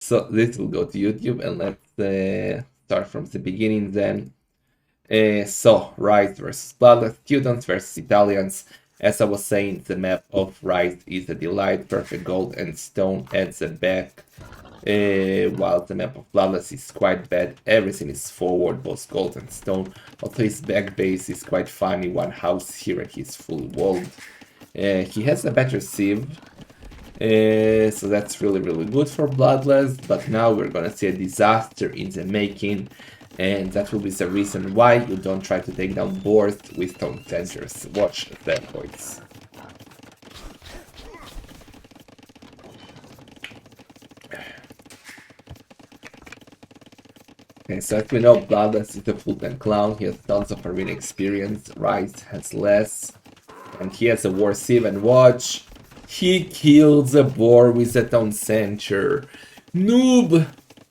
So this will go to YouTube, and let's start from the beginning then. So, Rise versus Bloodless, students versus Italians. As I was saying, the map of Rise is a delight, perfect gold and stone at the back. While the map of Bloodless is quite bad, everything is forward, both gold and stone. Also, his back base is quite funny, one house here and he's fully walled. He has a better sieve, so that's really good for Bloodless, but now we're gonna see a disaster in the making, and that will be the reason why you don't try to take down boards with stone centers. Watch that, boys. Okay, so as we know, Bloodless is a full-time clown. He has tons of arena experience. Rise has less, and he has a war sieve. And watch, he kills a boar with a town center. Noob!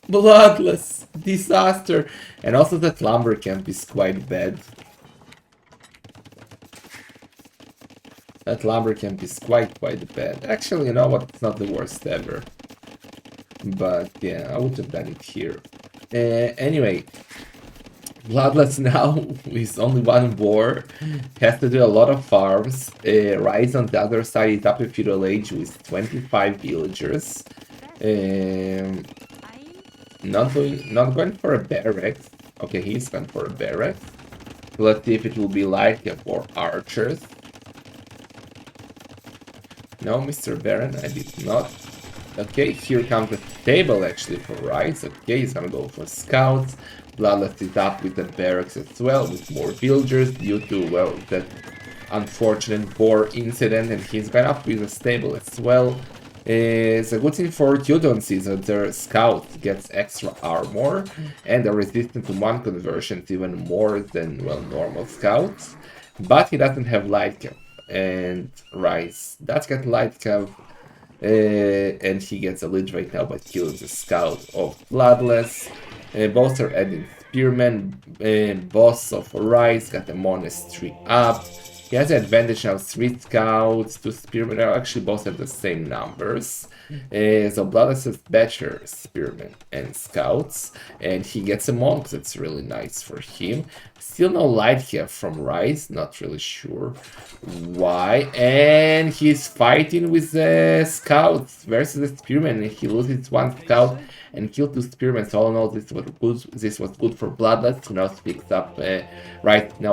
Bloodless! Disaster! And also that lumber camp is quite bad. That lumber camp is quite bad. Actually, you know what? It's not the worst ever. But yeah, I would have done it here. Anyway, Bloodless now with only one boar has to do a lot of farms. Rise on the other side is up to feudal age with 25 villagers. Not going for a barracks. Okay, he's going for a barracks. Let's see if it will be like for archers. No, Mr. Baron, I did not. Okay, here comes the table actually for Rise. Okay, he's gonna go for scouts. Bloodless is up with the barracks as well, with more villagers due to, well, that unfortunate boar incident, and he's going up with a stable as well. It's a good thing for Teutons is that their scout gets extra armor and are resistant to one conversions even more than, well, normal scouts. But he doesn't have light cap, and Rise does get light cap. And he gets a lead right now by killing the scout of Bloodless. Both are adding spearmen. Boss of Rise got a monastery up. He has the advantage now, 3 scouts, 2 spearmen. Actually, both have the same numbers. So Bloodless has better spearmen and scouts, and he gets a monk. That's really nice for him. Still no light here from Rise, not really sure why. And he's fighting with the scouts versus the spearmen, and he loses 1 scout and killed 2 spearmen. So all in all, this was good for Bloodless, who now picks up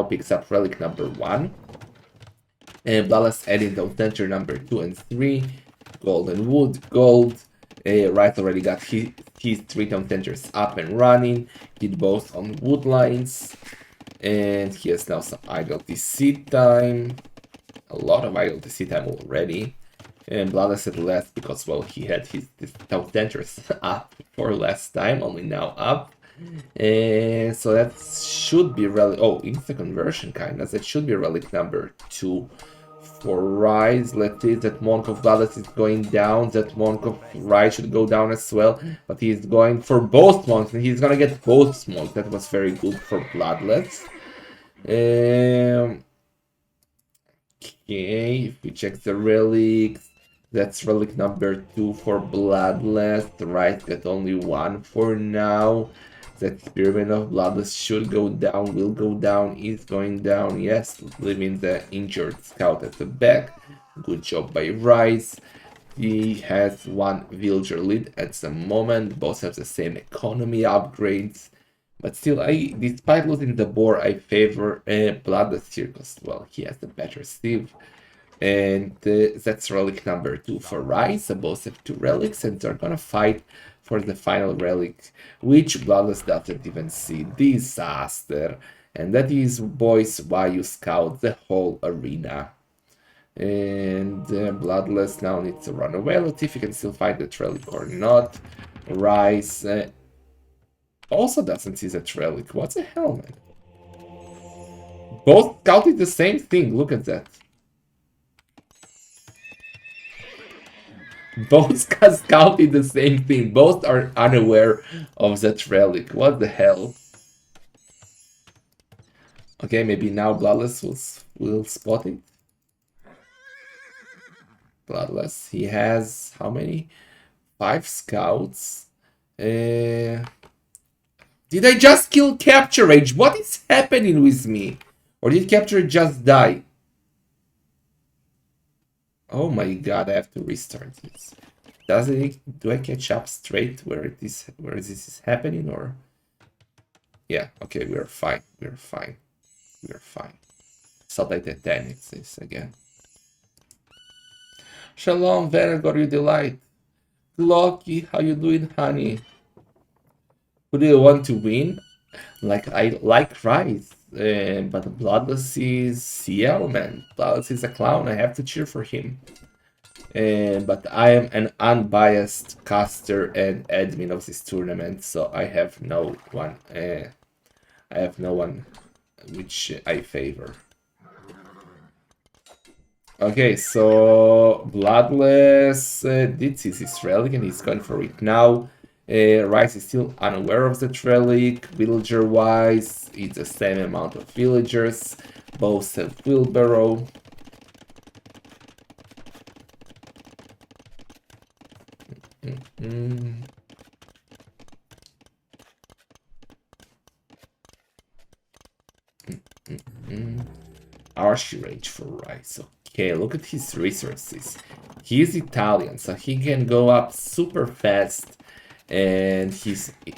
picks up relic number 1. And Bloodless adding the center number 2 and 3. Golden wood, gold. Right already got his 3 town centers up and running. Did both on wood lines. And he has now some idle TC time. A lot of idle TC time already. And Bloodless had less because, well, he had his town centers up for last time, only now up. So that should be relic. Oh, insta conversion kind of. That should be relic number 2 for Rise. Let's see, that Monk of Bloodless is going down. That Monk of Rise should go down as well. But he's going for both monks, and he's gonna get both monks. That was very good for Bloodless. Okay, if we check the relics, that's relic number 2 for Bloodless. Rise got only 1 for now. That Spearman of Bloodless should go down, will go down, is going down, yes, leaving the injured scout at the back. Good job by Rise. He has 1 villager lead at the moment, both have the same economy upgrades. But still, despite losing the boar, I favor Bloodless here because, well, he has a better sieve. And that's relic number 2 for Rise. So both have 2 relics, and they're gonna fight for the final relic, which Bloodless doesn't even see. Disaster. And that is, boys, why you scout the whole arena. And Bloodless now needs to run away. Let's see if he can still fight that relic or not. Rise also doesn't see that relic. What the hell, man? Both scouted the same thing. Look at that. Both scouted the same thing. Both are unaware of that relic. What the hell? Okay, maybe now Bloodless will spot it. Bloodless. He has how many? 5 scouts. Uh, did I just kill Capture Rage? What is happening with me? Or did Capture Rage just die? Oh my god, I have to restart this. Do I catch up straight where this is happening, or? Yeah, okay, we're fine. We're fine. We're fine. So like the 10 it says again. Shalom, Venergor, you delight. Loki, how you doing, honey? Who do you want to win? Like, I like Rice, but Bloodless is CL, man. Bloodless is a clown. I have to cheer for him. But I am an unbiased caster and admin of this tournament, so I have no one. I have no one which I favor. Okay, so Bloodless did see this relic and he's going for it now. Rice is still unaware of that relic. Villager-wise, it's the same amount of villagers. Both have wheelbarrow. Archie range for Rice. Okay, look at his resources. He's Italian, so he can go up super fast. And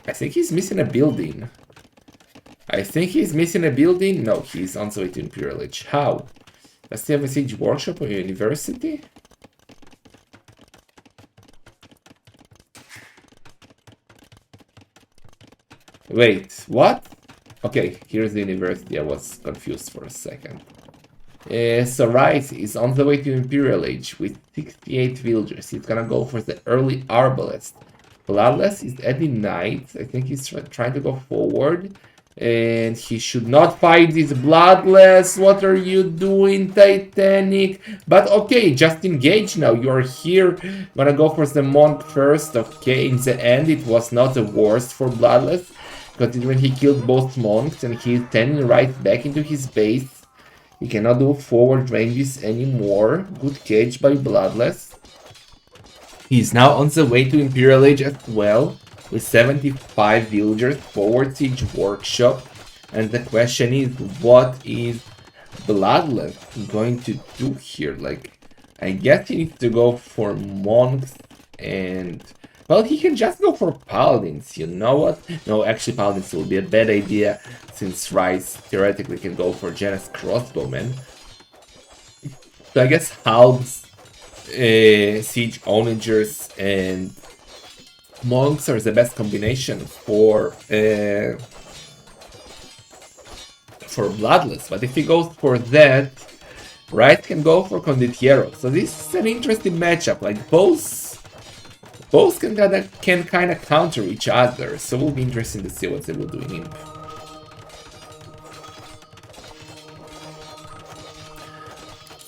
I think he's missing a building. No, he's on the way to Imperial Age. How? Does he have a siege workshop or university? Wait, what? Okay, here's the university. I was confused for a second. So Rice is on the way to Imperial Age with 68 villagers. He's gonna go for the early Arbalest. Bloodless is adding knights. I think he's trying to go forward. And he should not fight this Bloodless. What are you doing, Titanic? But okay, just engage now. You are here. Gonna go for the Monk first. Okay, in the end, it was not the worst for Bloodless. Considering he killed both monks and he's turning right back into his base. He cannot do forward ranges anymore. Good cage by Bloodless. He's now on the way to Imperial Age as well, with 75 villagers, forward siege workshop. And the question is, what is Bloodless going to do here? Like, I guess he needs to go for monks and... Well, he can just go for paladins, you know what? No, actually paladins will be a bad idea, since Rice theoretically can go for Janus crossbowmen. So I guess halves, siege onagers and monks are the best combination for Bloodless. But if he goes for that, Rice can go for Condottiero. So this is an interesting matchup. Like both can kind of counter each other, so it will be interesting to see what they will do in Imp.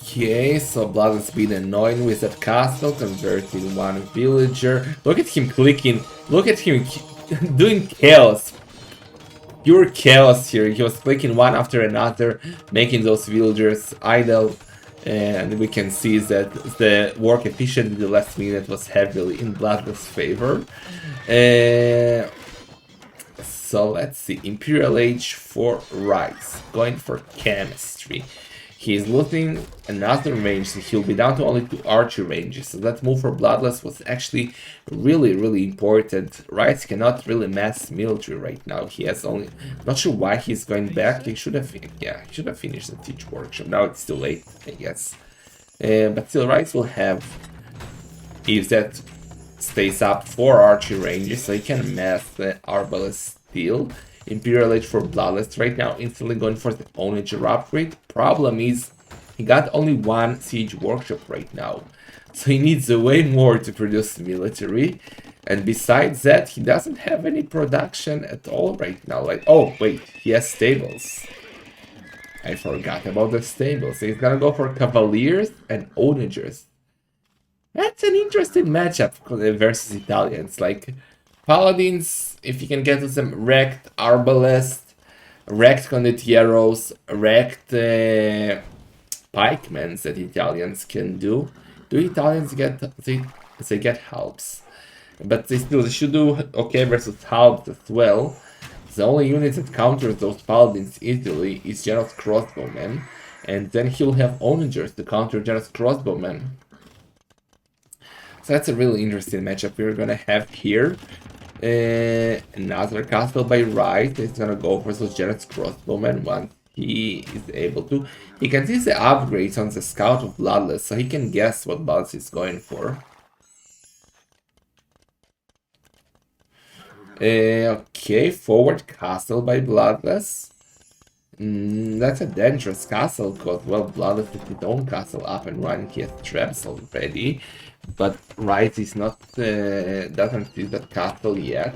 Okay, so Blood has been annoying with that castle, converting one villager. Look at him clicking, look at him doing chaos. Pure chaos here. He was clicking one after another, making those villagers idle. And we can see that the work efficiency in the last minute was heavily in Bloodless' favor. So let's see. Imperial Age for Rice. Going for chemistry. He's looting another range, so he'll be down to only 2 archer ranges. So that move for Bloodless was actually really important. Rice cannot really mass military right now. He has only... Not sure why he's going back. He should have... Yeah, he should have finished the Teach Workshop. Now it's too late, I guess. But still, Rice will have... If that stays up 4 archer ranges, so he can mass the Arbalest still. Imperial Age for Bloodless right now, instantly going for the Onager upgrade. Problem is, he got only 1 siege workshop right now, so he needs way more to produce military. And besides that, he doesn't have any production at all right now. Like, oh wait, he has stables. I forgot about the stables. So he's gonna go for Cavaliers and Onagers. That's an interesting matchup versus Italians. Like, Paladins, if you can get to them, wrecked Arbalest, wrecked Condottieros, wrecked Pikemans that Italians can do. Do Italians get... They get helps. But they should do okay versus halves as well. The only unit that counters those paladins easily is Genos Crossbowmen, and then he'll have onagers to counter Genos Crossbowmen. So that's a really interesting matchup we're gonna have here. Another castle by right is gonna go for those Genos Crossbowmen once he is able to. He can see the upgrades on the Scout of Bloodless, so he can guess what Bloodless is going for. Okay, forward castle by Bloodless. That's a dangerous castle, because, well, Bloodless has his own castle up and running. He has traps already, but Rise is not, doesn't see that castle yet.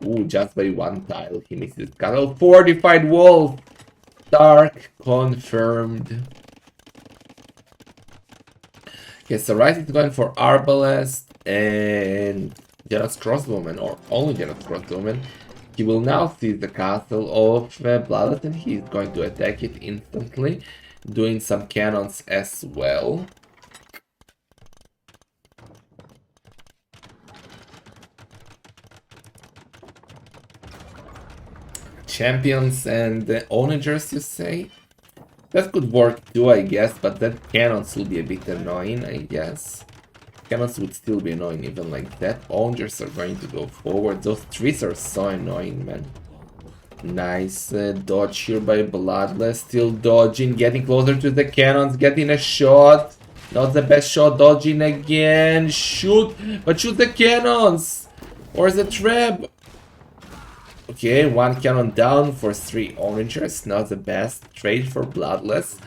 Ooh, just by one tile he misses castle. Fortified walls! Dark confirmed. Okay, so Rise is going for Arbalest and Genos Crossbowman, or only Genos Crossbowman. He will now seize the castle of Bloodless and he's going to attack it instantly, doing some cannons as well. Champions and onagers, you say? That could work too, I guess, but then cannons will be a bit annoying, I guess. Cannons would still be annoying even like that. Onagers are going to go forward. Those trees are so annoying, man. Nice dodge here by Bloodless. Still dodging, getting closer to the cannons, getting a shot. Not the best shot, dodging again. Shoot, but shoot the cannons! Where's the trap? Okay, one cannon down for 3 onagers. Not the best trade for Bloodless.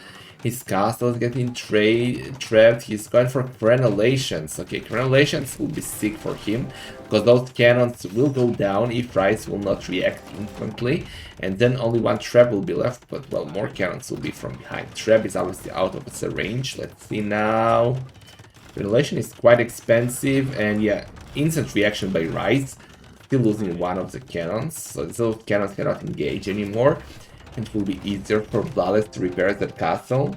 His castle is getting trapped. He's going for crenellations. Okay, crenellations will be sick for him, because those cannons will go down if Rise will not react instantly. And then only one trap will be left, but, well, more cannons will be from behind. Trap is obviously out of its range. Let's see now. Crenellation is quite expensive, and yeah, instant reaction by Rise. Still losing one of the cannons, so those cannons cannot engage anymore. It will be easier for Bloodless to repair that castle.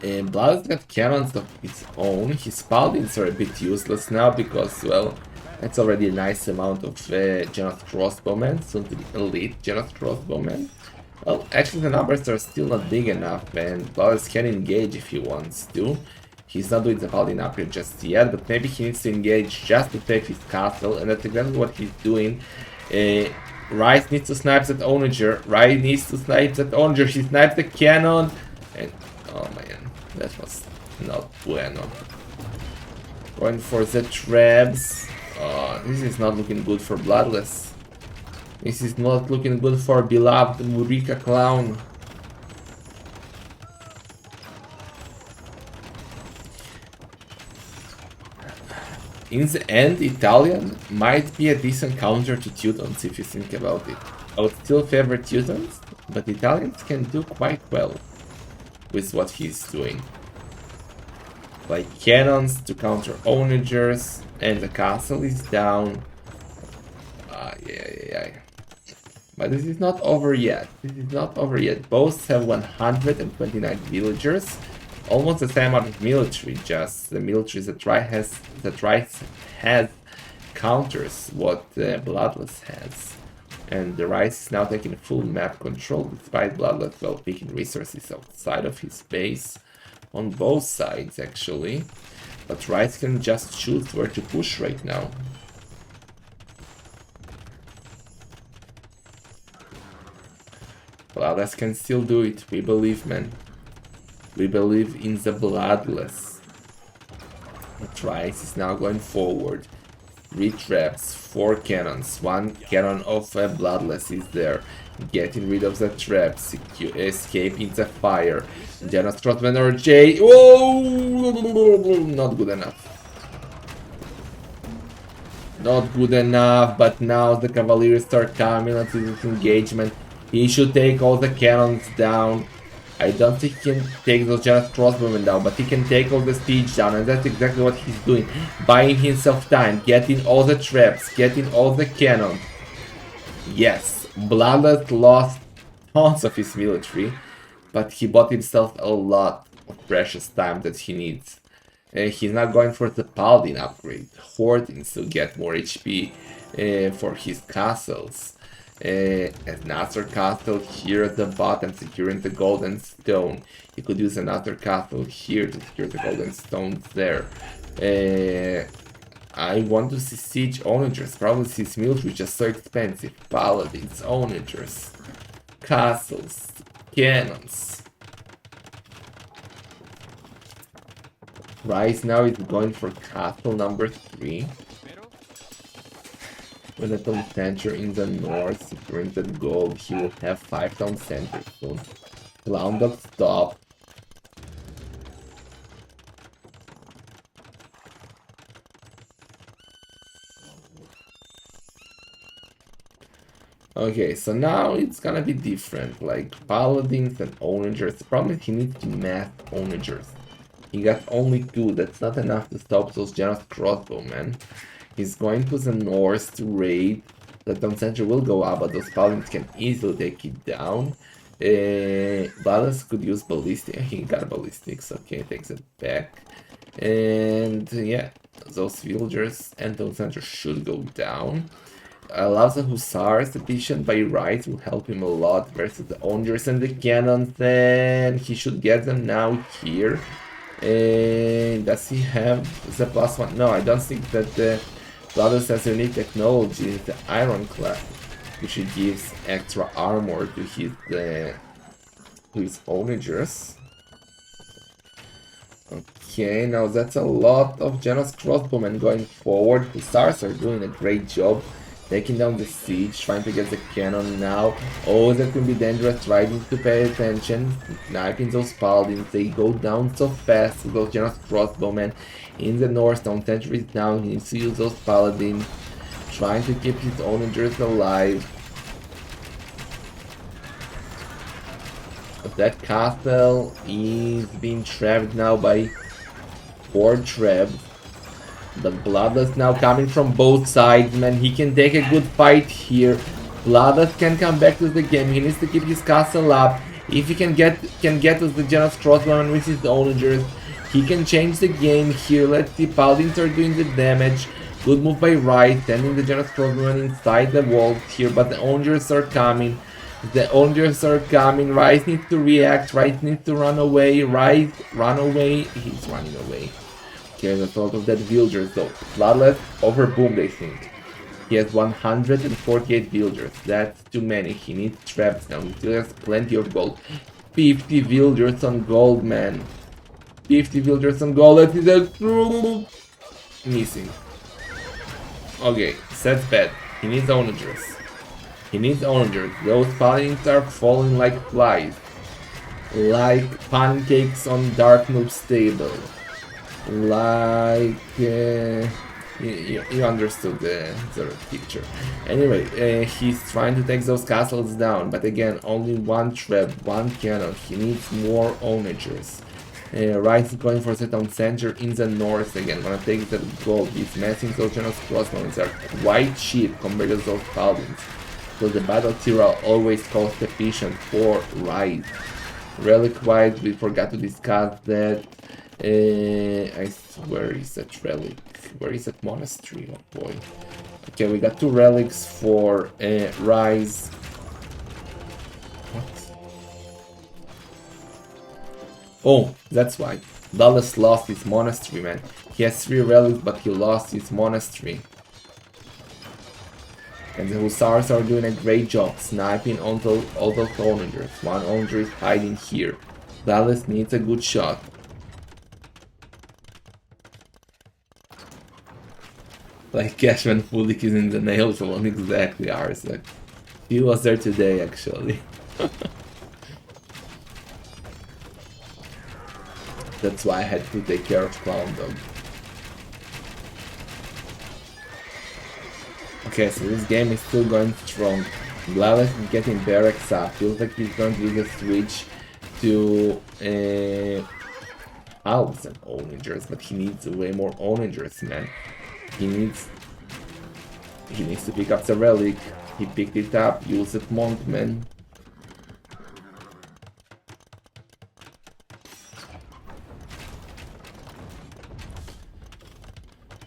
And Bloodless got cannons of its own. His paladins are a bit useless now because, well, that's already a nice amount of Genos Crossbowmen, soon to be elite Genos Crossbowmen. Well, actually the numbers are still not big enough, and Bloodless can engage if he wants to. He's not doing the paladin upgrade just yet, but maybe he needs to engage just to take his castle, and that's exactly what he's doing. Rise needs to snipe that onager. Rise needs to snipe that onager. He snipes the cannon, and oh man, that was not bueno. Going for the traps. This is not looking good for Bloodless. This is not looking good for beloved Murica Clown. In the end, Italian might be a decent counter to Teutons if you think about it. I would still favor Teutons, but Italians can do quite well with what he's doing. Like cannons to counter onagers, and the castle is down. Yeah. But this is not over yet. This is not over yet. Both have 129 villagers. Almost the same amount of military, just the military that Rise has counters what Bloodless has. And the Rise is now taking full map control, despite Bloodless well picking resources outside of his base. On both sides, actually. But Rise can just choose where to push right now. Bloodless can still do it, we believe, man. We believe in the Bloodless. Rise is now going forward. 3 traps, 4 cannons, 1 cannon of Bloodless is there. Getting rid of the traps, escaping the fire. Genos Crossbowman or J. Oh, not good enough. Not good enough, but now the Cavaliers start coming into this engagement. He should take all the cannons down. I don't think he can take those Genos Crossbowmen down, but he can take all the siege down, and that's exactly what he's doing. Buying himself time, getting all the traps, getting all the cannons. Yes, Bloodless lost tons of his military. but he bought himself a lot of precious time that he needs. He's not going for the Paladin upgrade, hoarding to get more HP for his castles. Another castle here at the bottom, securing the golden stone. He could use another castle here to secure the golden stones there. I want to see siege onagers, probably since military is just so expensive. Paladins, onagers, castles, cannons. Rise now is going for castle number 3. With a town center in the north, securing the gold, he will have 5 town centers soon. Clown dog stop. Okay, so now it's gonna be different, like paladins and onagers. The problem is he needs to mass onagers. He got only 2, that's not enough to stop those generous crossbowmen. He's going to the north to raid. The town center will go up, but those paladins can easily take it down. Bloodless could use ballistic. He got ballistics, okay, takes it back. And yeah, those villagers and town center should go down. Allows the Hussars addition by right will help him a lot versus the onagers and the cannons, and he should get them now here. Does he have the +1? No, I don't think that the Bloodless has unique technology, the Ironclad, which gives extra armor to his onagers. Okay, now that's a lot of generous crossbowmen going forward. Hussars are doing a great job. Taking down the siege, trying to get the cannon now. Oh, that could be dangerous, right? Need to pay attention. Sniping those paladins, they go down so fast. Those generous crossbowmen in the north, town center is down. He needs to use those paladins, trying to keep his onagers alive. But that castle is being trapped now by 4 traps. The Bloodless now coming from both sides, man. He can take a good fight here. Bloodless can come back to the game. He needs to keep his castle up. If he can get to the generous crossbowman with his onagers, he can change the game here. Let's see, paladins are doing the damage. Good move by Rice, sending the generous crossbowman inside the walls here, but the onagers are coming. The onagers are coming. Rice needs to react. Rice needs to run away. Rice, run away. He's running away. Okay, that's a lot of dead villagers though. Bloodless overboomed, I think. He has 148 villagers. That's too many. He needs traps now. He still has plenty of gold. 50 villagers on gold, man. 50 villagers on gold. That is a missing. Okay, that's bad. He needs onagers. He needs onagers. Those paladins are falling like flies. Like pancakes on Dark Noob's table. Like you understood the picture. Anyway, he's trying to take those castles down, but again, only 1 trap, 1 cannon. He needs more onagers. Rice is going for the town center in the north again. Gonna take the gold. He's messing those generous crossbows are quite cheap compared to those paladins. So the battle tier are always cost efficient for Rice. Relic wise, we forgot to discuss that. Where is that relic? Where is that monastery? Oh boy. Okay, we got 2 relics for Rise. What? Oh, that's why. Bloodless lost his monastery, man. He has 3 relics, but he lost his monastery. And the Hussars are doing a great job sniping all those onagers. 1 onager is hiding here. Bloodless needs a good shot. Like Cashman Fulik is in the nail salon, exactly, Arsak. He was there today, actually. That's why I had to take care of Clown Dog. Okay, so this game is still going strong. Bloodless is getting barracks up. Feels like he's going to do the switch to Alps and onagers, but he needs way more onagers, man. He needs to pick up the relic. He picked it up, use it, Monkman.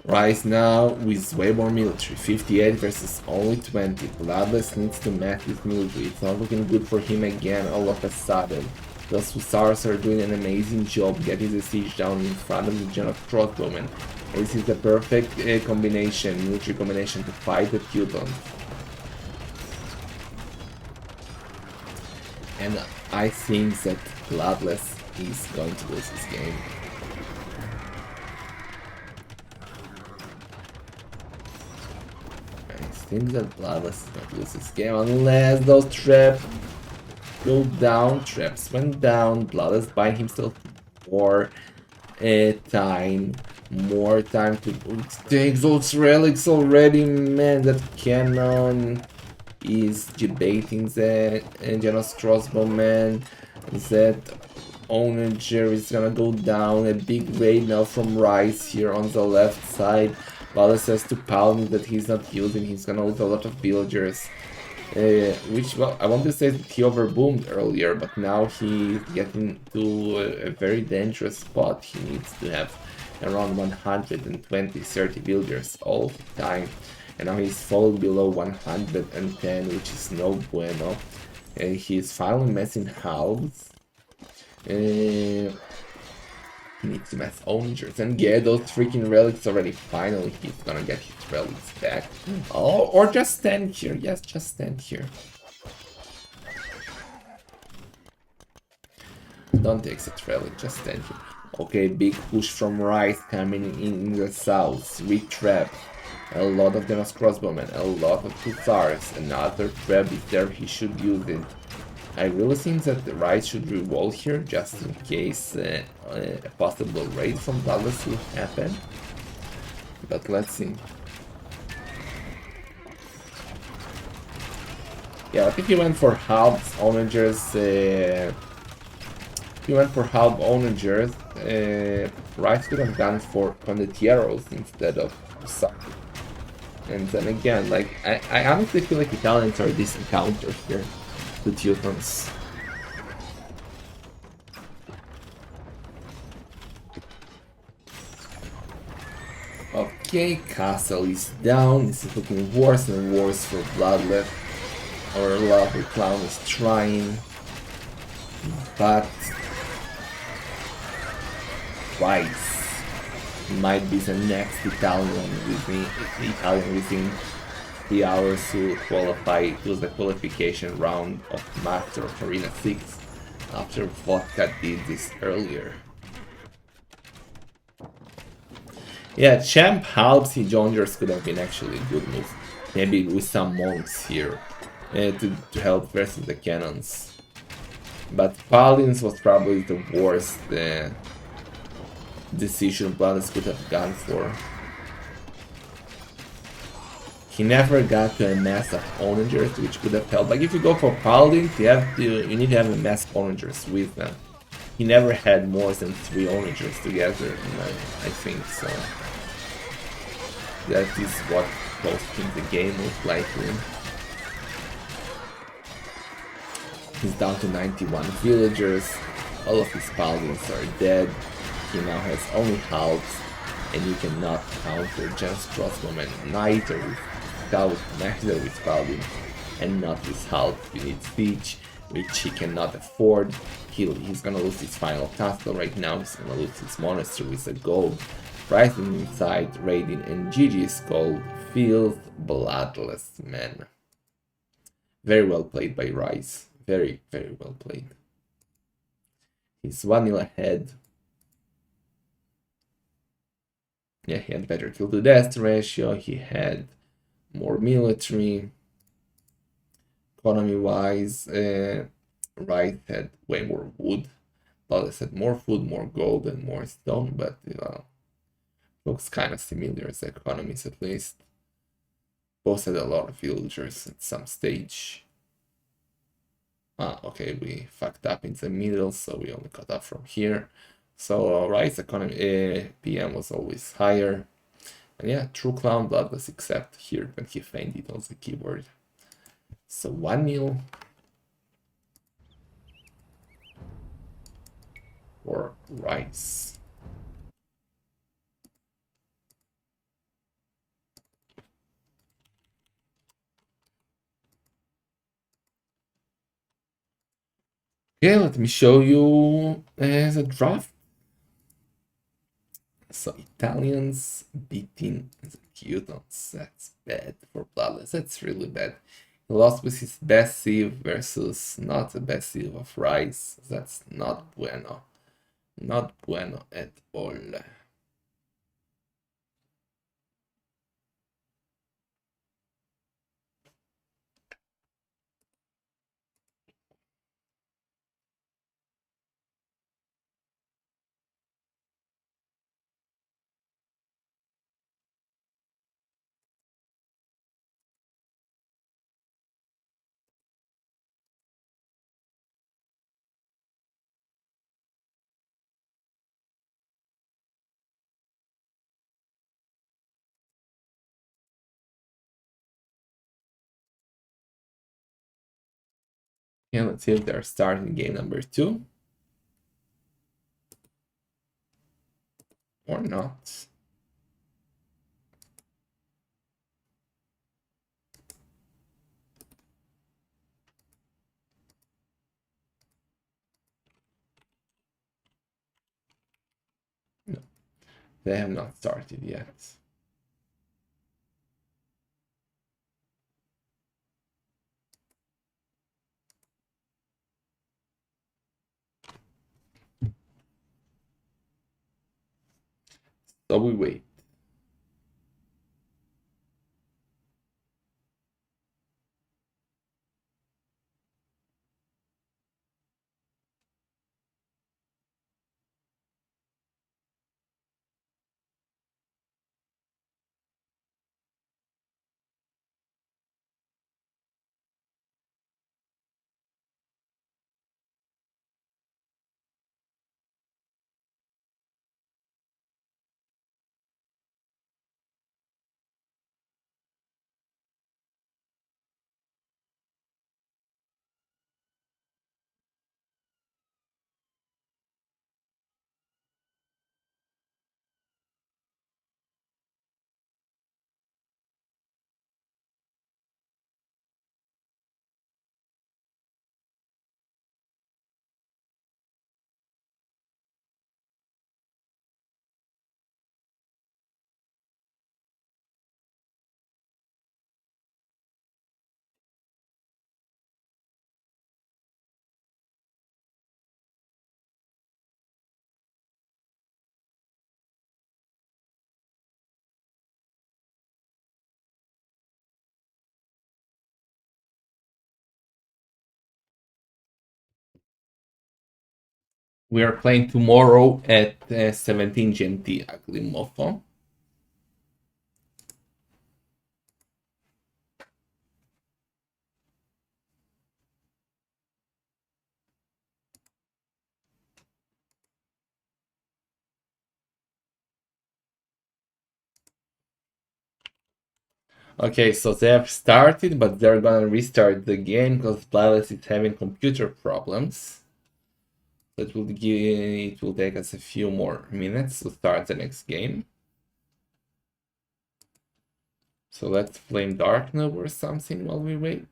Rise now with way more military, 58 versus only 20. Bloodless needs to match his military. It's not looking good for him again all of a sudden. Those Hussars are doing an amazing job getting the siege down in front of the Gen of Crossbowmen. This is the perfect military combination to fight the Teutons. And I think that Bloodless is going to lose this game. I think that Bloodless is going to lose this game unless those traps go down. Traps went down. Bloodless buying himself more time. More time to take those relics already. Man, that cannon is debating the Genos Crossbowman. That Onager is gonna go down. A big raid now from Rice here on the left side. Wallace has to pound that he's not using. He's gonna lose a lot of villagers. Which, well, I want to say that he overboomed earlier, but now he's getting to a very dangerous spot. He needs to have around 120-30 villagers all the time. And now he's falling below 110, which is no bueno. He's finally messing halves. He needs to mess onagers and get those freaking relics already. Finally, he's gonna get his relics back. Oh, or just stand here. Yes, just stand here. Don't take such relic, just stand here. Okay, big push from Rice coming in the south. Re-trap. A lot of Genos Crossbowmen, a lot of Hussars. Another trap is there, he should use it. I really think that the Rice should revolt here, just in case a possible raid from Bloodless will happen. But let's see. Yeah, I think he went for half onagers. He went for half onagers. Rice could have gone for condotieros instead of Hussars. And then again, like, I honestly feel like Italians are a decent counter here to Teutons. Okay, castle is down. This is looking worse and worse for Bloodless. Our lovely clown is trying, but Rice might be the next Italian within 3 hours to qualify to the qualification round of Master of Arena 6 after Vodka did this earlier. Yeah, Champ Halbs Jonjers could have been actually a good move. Maybe with some monks here to help versus the cannons. But Paladins was probably the worst decision Bloodless could have gone for. He never got to a mass of onagers, which could have helped. Like if you go for Paladins, you need to have a mass of onagers with them. He never had more than 3 onagers together, I think so. That is what cost him the game most likely. He's down to 91 villagers. All of his paladins are dead. He now has only halves, and you cannot counter just crossbowmen neither with paladin and not with half. You need siege, which he cannot afford. He's gonna lose his final castle right now. He's gonna lose his monastery with a gold. Rising inside, raiding, and GG's called feels bloodless, man. Very well played by Rice. Very, very well played. He's 1-0 ahead. Yeah, he had better kill to death ratio. He had more military. Economy wise, Rice had way more wood. Bloodless had more food, more gold, and more stone, but looks kind of similar as economies at least. Both had a lot of villagers at some stage. Okay, we fucked up in the middle, so we only cut up from here. So Rice economy PM was always higher. And yeah, true clown Bloodless except here when he fainted on the keyboard. So 1-0 for Rice. Okay, let me show you the draft. So Italians beating the Teutons. That's bad for Bloodless. That's really bad. He lost with his best sieve versus not the best sieve of Rice. That's not bueno. Not bueno at all. Yeah, let's see if they're starting game number 2 or not. No, they have not started yet. So we wait. We are playing tomorrow at 17 GMT, Ugly Mofo. Okay, so they have started, but they're gonna restart the game because Bloodless is having computer problems. It will take us a few more minutes to start the next game. So let's flame Dark Noob or something while we wait.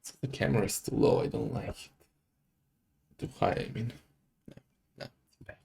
So the camera is too low, I don't like it. Too high, I mean. No, it's bad.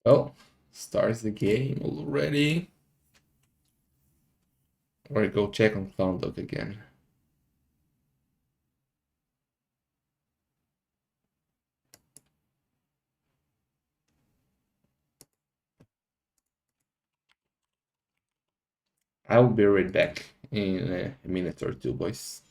Oh, starts the game already. Or go check on Clown Dog again. I will be right back in a minute or two, boys.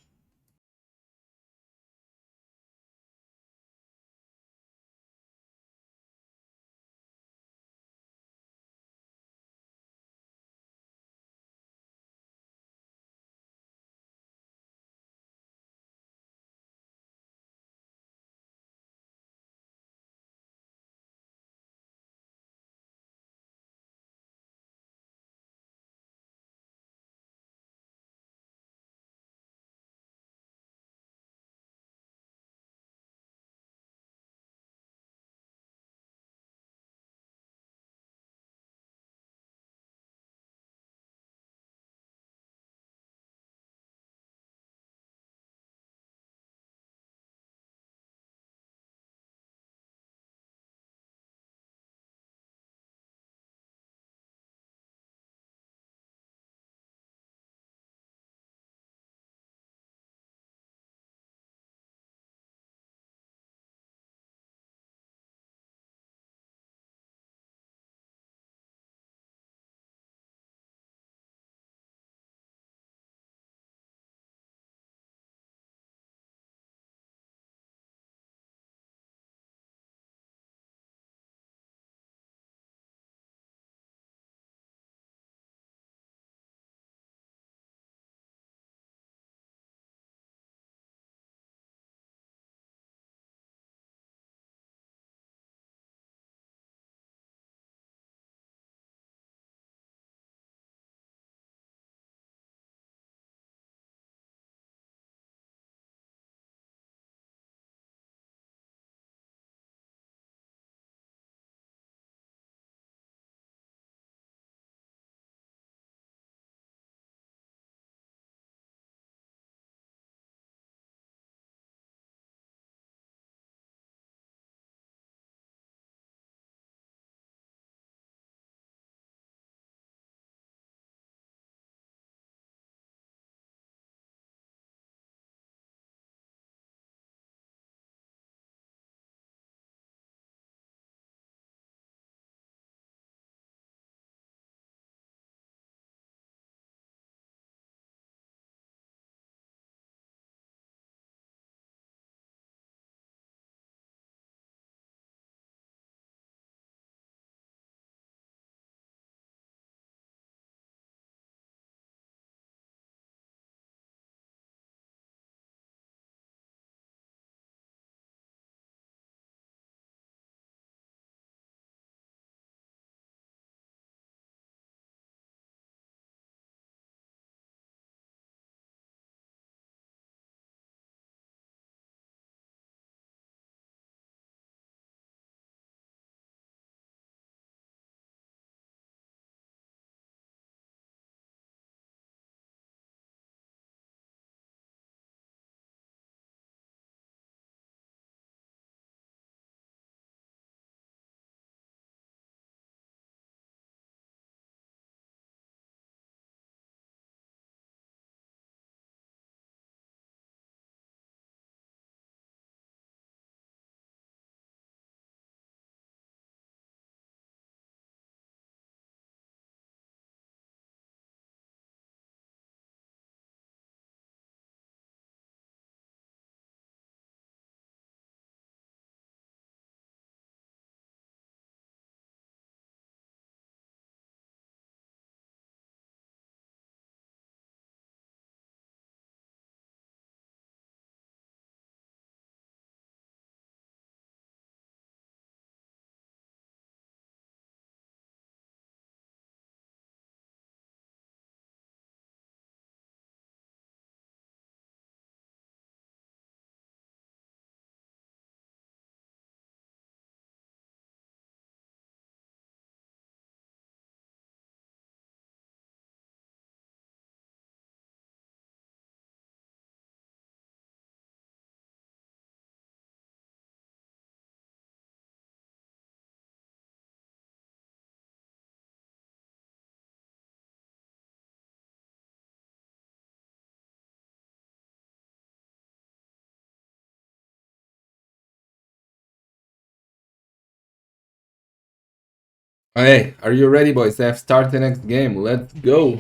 Hey, are you ready, boys? I've started the next game. Let's go.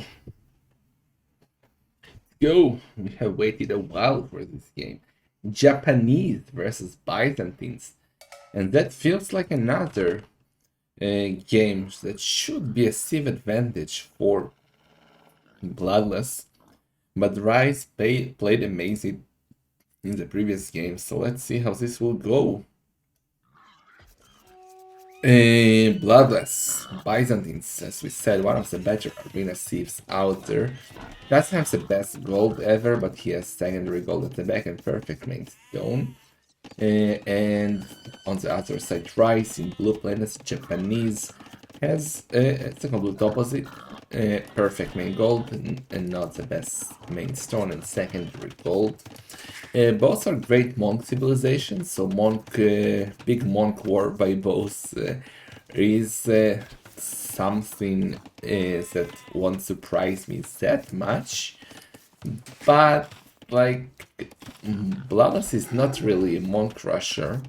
Go. We have waited a while for this game. Japanese versus Byzantines. And that feels like another game that should be a sieve advantage for Bloodless. But Rise played amazing in the previous game, so let's see how this will go. Bloodless, Byzantines, as we said, one of the better arena sieves out there. Doesn't have the best gold ever, but he has secondary gold at the back and perfect main stone. And on the other side, Rice in blue planet, Japanese, has it's a complete opposite. Perfect main gold and not the best main stone and secondary gold. Both are great monk civilizations, so big monk war by both is something that won't surprise me that much. But like, Bloodless is not really a monk crusher.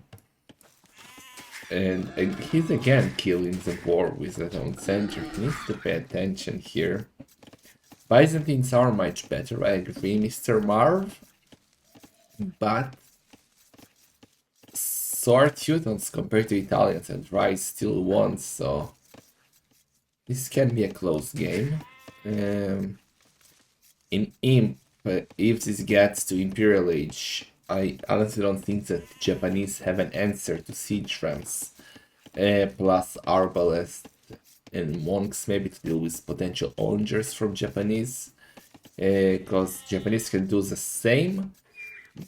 And he's again killing the war with that own center. He needs to pay attention here. Byzantines are much better, I agree, Mr. Marv. But so are Teutons compared to Italians, and Rice still won, so this can be a close game. In Imp, if this gets to Imperial Age, I honestly don't think that Japanese have an answer to siege rams, plus Arbalest and monks maybe to deal with potential ongers from Japanese, because Japanese can do the same,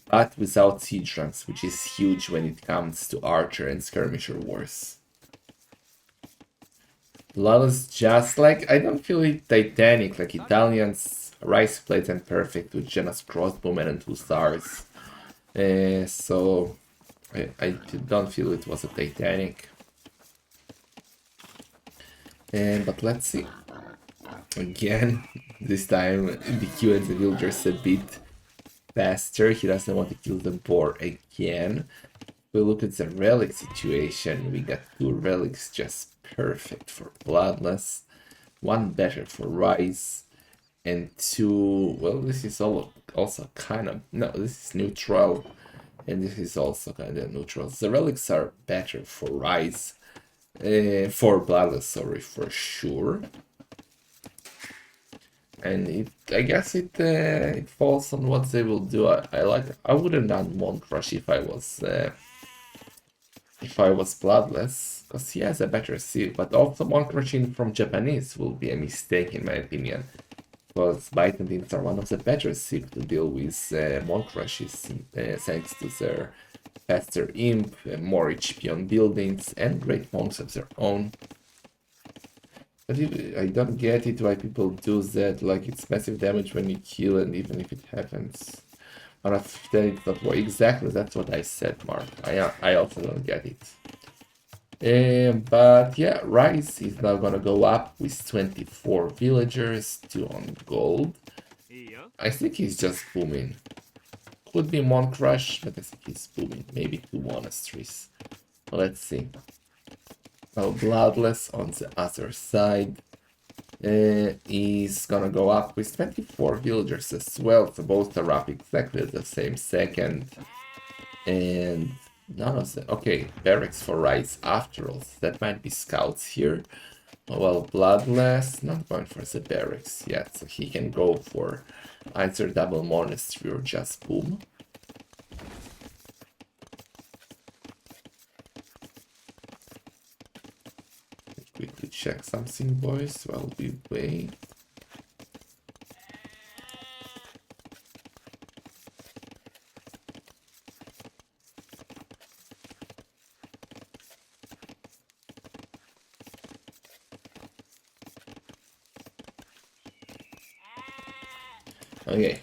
but without siege rams, which is huge when it comes to archer and skirmisher wars. Bloodless just like, I don't feel it Titanic, like Italians, Rice played them perfect with Janus crossbowmen and 2 stars. So I don't feel it was a Titanic. But let's see. Again, this time the Q and the villagers a bit faster. He doesn't want to kill the boar again. We look at the relic situation. We got 2 relics just perfect for Bloodless. 1 better for Rice. And 2, well, this is also kind of, no, this is neutral. And this is also kind of neutral. The relics are better for Rice. For Bloodless, sorry, for sure. And I guess it falls on what they will do. I wouldn't done Monk Rush if I was Bloodless, because he has a better sieve, but also Monk Rushing from Japanese will be a mistake in my opinion, because Byzantines are one of the better sieves to deal with Monk Rushes, thanks to their faster imp, more HP on buildings, and great monks of their own. But I don't get it why people do that, like it's massive damage when you kill, and even if it happens. But if it's not work. Exactly, that's what I said, Mark. I also don't get it. But yeah, Rice is now gonna go up with 24 villagers, 2 on gold. I think he's just booming. Could be Monk Rush, but I think he's booming. Maybe 2 monasteries. Let's see. Now Bloodless on the other side is gonna go up with 24 villagers as well, so both are up exactly at the same second. And none of them, okay, barracks for Rice after all, that might be scouts here. Well, Bloodless, not going for the barracks yet, so he can go for either double monastery or just boom. Quickly check something, boys, while we wait. Okay.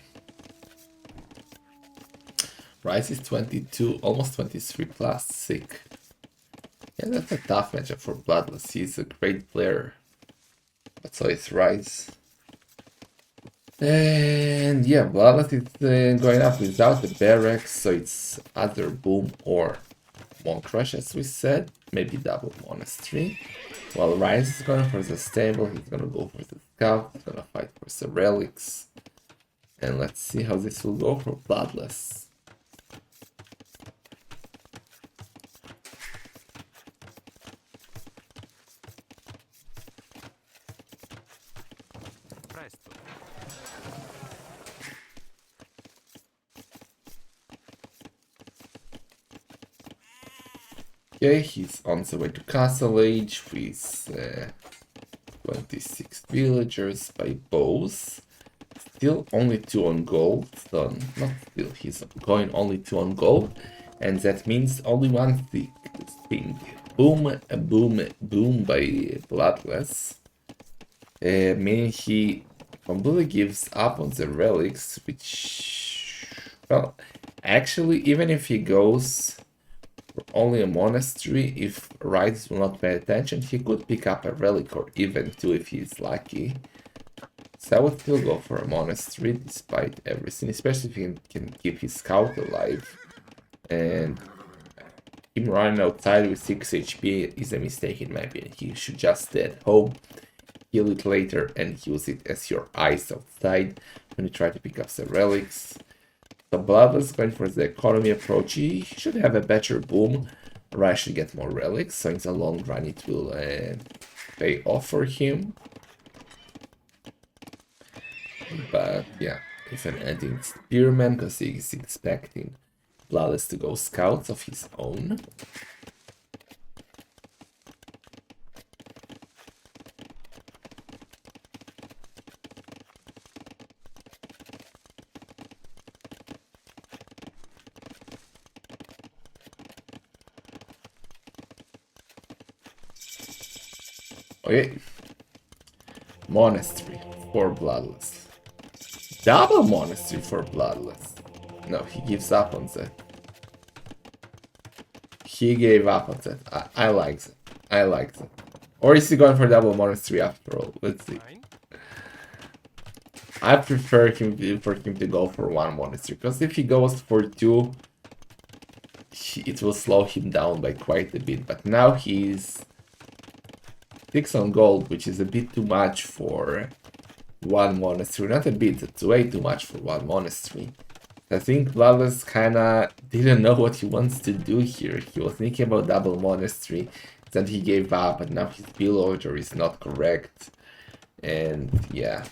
Rice is 22, almost 23 plus sick. Yeah, that's a tough matchup for Bloodless. He's a great player. But so is Rice. And yeah, Bloodless is going up without the barracks, so it's either boom or Monk Rush, as we said. Maybe double monastery. While Rise is going for the stable, he's gonna go for the scout, he's gonna fight for some relics. And let's see how this will go for Bloodless. Okay, he's on the way to Castle Age with 26 villagers by bows. Still only 2 on gold, so not still, he's going only 2 on gold. And that means only one thing. Boom, boom, boom by Bloodless. Meaning he completely gives up on the relics, which... Well, actually, even if he goes for only a monastery, if Rides will not pay attention, he could pick up a relic or even 2 if he's lucky. So I would still go for a monastery despite everything, especially if he can keep his scout alive. And him running outside with 6 HP is a mistake in my opinion. He should just stay at home, heal it later, and use it as your eyes outside when you try to pick up some relics. So Bloodless going for the economy approach. He should have a better boom, or I should get more relics, so in the long run it will pay off for him. But yeah, it's an ending spearman because he's expecting Bloodless to go scouts of his own. Okay, monastery for Bloodless. Double monastery for Bloodless. No, he gives up on that. He gave up on that. I like that. I like that. Or is he going for double monastery after all? Let's see. I prefer for him to go for 1 monastery, because if he goes for 2, it will slow him down by quite a bit. But now he's 6 on gold, which is a bit too much for 1 monastery. Not a bit, it's way too much for 1 monastery. I think Bloodless kinda didn't know what he wants to do here. He was thinking about double monastery, then he gave up, and now his build order is not correct. And yeah.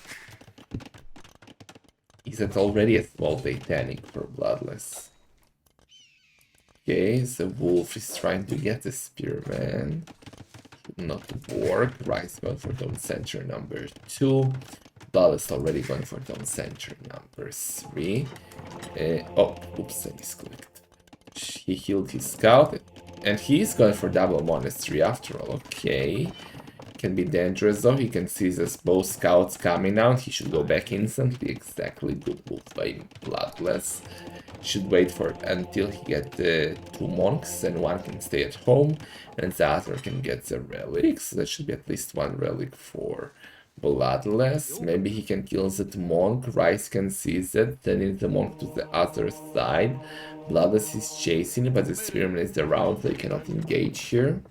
Is it already a small Titanic for Bloodless? Okay, the wolf is trying to get the spearman. Not work. Rice going for Dawn Center number 2. Bloodless already going for Dawn Center number 3. Oh, oops, I misclicked. He healed his scout. And he's going for double monastery after all. Okay. Can be dangerous though. He can see this both scouts coming out. He should go back instantly. Exactly. Good move by Bloodless. Should wait for until he get the 2 monks, and 1 can stay at home and the other can get the relics. There should be at least 1 relic for Bloodless. Maybe he can kill that monk. Rice can seize it, sending the monk to the other side. Bloodless is chasing, but the spearman is around, so he cannot engage here.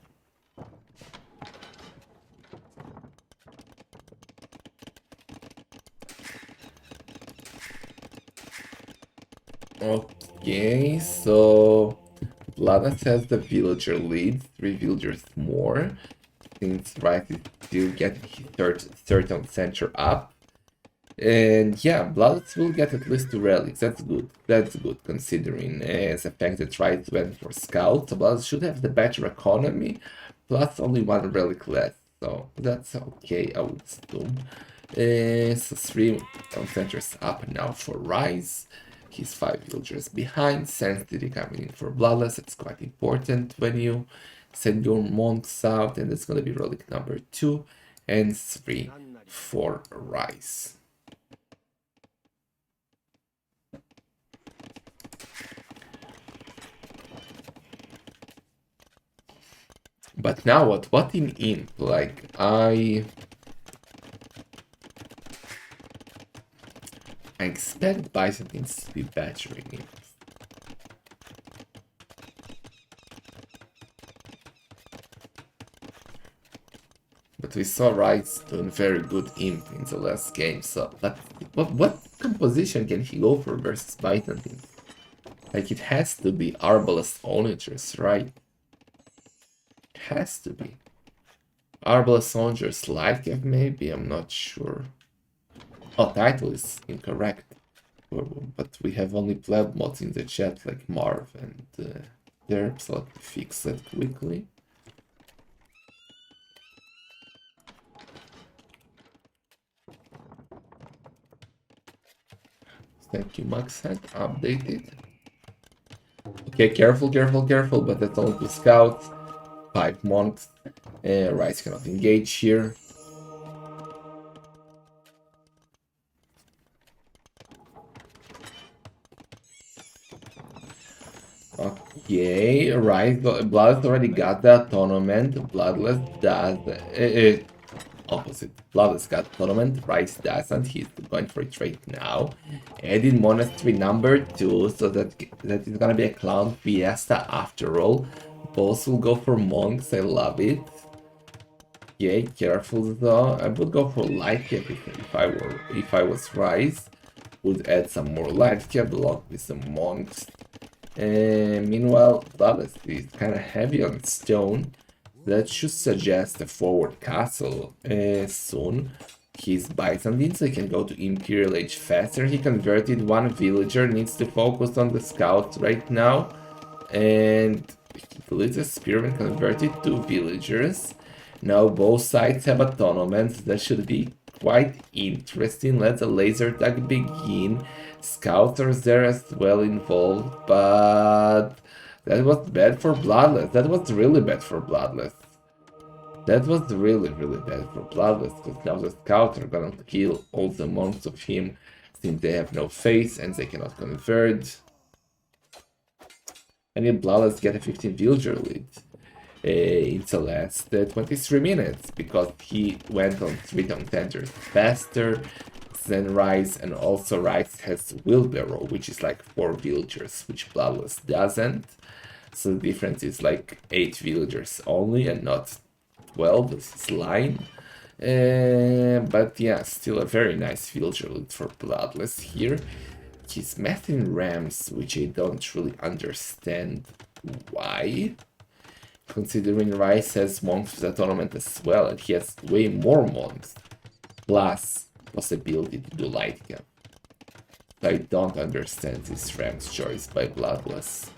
Okay, so Bloodless has the villager lead, 3 villagers more. Since Rice is still getting his third on center up. And yeah, Bloodless will get at least 2 relics. That's good. That's good considering the fact that Rice went for scout. So Bloodless should have the better economy, plus only 1 relic left. So that's okay, I would assume. So 3 on centers up now for Rice. He's 5 villagers behind. Sensitivity coming in for Bloodless. It's quite important when you send your monks out, and it's gonna be relic number 2 and 3 for Rice. But now what? What in Imp? Like, I expect Byzantines to be better in Imp. But we saw Rice doing very good imp in the last game, so... But what composition can he go for versus Byzantine? Like, it has to be Arbalest Onagers, right? It has to be. Arbalest Onagers Lightcap, maybe? I'm not sure. Oh, title is incorrect. But we have only pleb mods in the chat, like Marv and Derp, so let me fix that quickly. Thank you, Maxhead. Updated. Okay, careful, but that's only 2 scouts. 5 monks. Rice cannot engage here. Okay, Rice, Bloodless already got that tournament. Bloodless does. Opposite. Bloodless got tournament, Rice doesn't. He's going for it right now. Adding Monastery number 2, so that is gonna be a clown fiesta after all. Both will go for monks, I love it. Okay, careful though. I would go for light cap if I was Rice. Would add some more light cap along with some monks. Meanwhile, Bloodless is kinda heavy on stone. That should suggest a forward castle soon. He's Byzantine, so he can go to Imperial Age faster. He converted 1 villager, needs to focus on the scouts right now. And Glitter Spearman converted 2 villagers. Now both sides have a tournament. That should be quite interesting. Let the laser tag begin. Scouts are there as well involved, but... That was bad for Bloodless. That was really bad for Bloodless. That was really bad for Bloodless, because now the scouts are gonna kill all the monks of him, since they have no face and they cannot convert. And if Bloodless get a 15 villager lead in the last 23 minutes, because he went on 3 contenders faster than Rice, and also Rice has Wheelbarrow, which is like 4 villagers, which Bloodless doesn't. So the difference is like 8 villagers only and not 12, this is line. But yeah, still a very nice villager lead for Bloodless here. He's mathing Rams, which I don't really understand why. Considering Rice has monks for the tournament as well, and he has way more monks. Plus possibility to do light cap. I don't understand this Rams choice by Bloodless.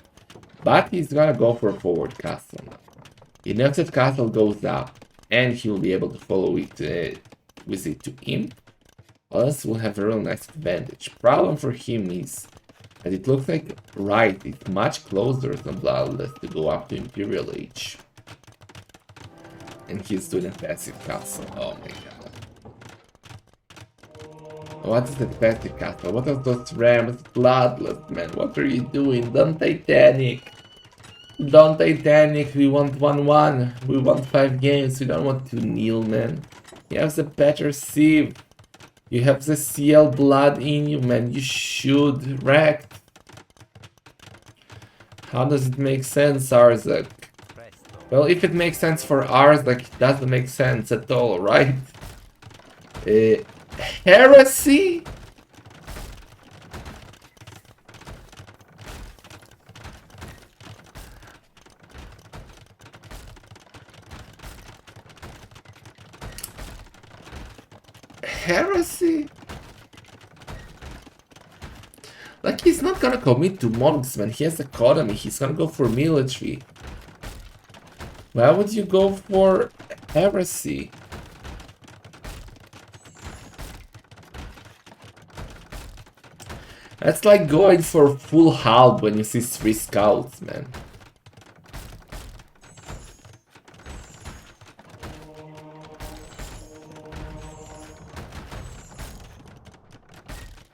But he's gonna go for a forward castle now. Enough that castle goes up, and he will be able to follow it with it to Imp. Plus, will have a real nice advantage. Problem for him is that it looks like Right is much closer than Bloodless to go up to Imperial Age. And he's doing a passive castle. Oh my god. What is that passive castle? What are those Rams? Bloodless, man. What are you doing? Don't Titanic. Don't Titanic. We want 1-1. We want 5 games. We don't want to kneel, man. You have the better sieve. You have the CL blood in you, man. You should wreck. How does it make sense, Arzak? Well, if it makes sense for Arzak, it doesn't make sense at all, right? Heresy? Heresy? Like, he's not gonna commit to monks, man. He has economy. He's gonna go for military. Why would you go for heresy? That's like going for full halb when you see 3 scouts, man.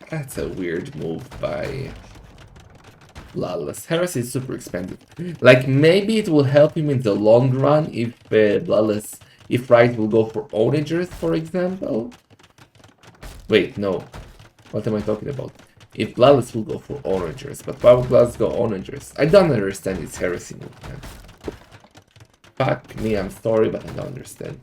That's a weird move by Bloodless. Heresy is super expensive. Like, maybe it will help him in the long run if Bloodless... If Right will go for Onagers, for example. Wait, no. What am I talking about? If Bloodless will go for Onagers, but why would Bloodless go Onagers? I don't understand this Heresy move, man. Fuck me, I'm sorry, but I don't understand.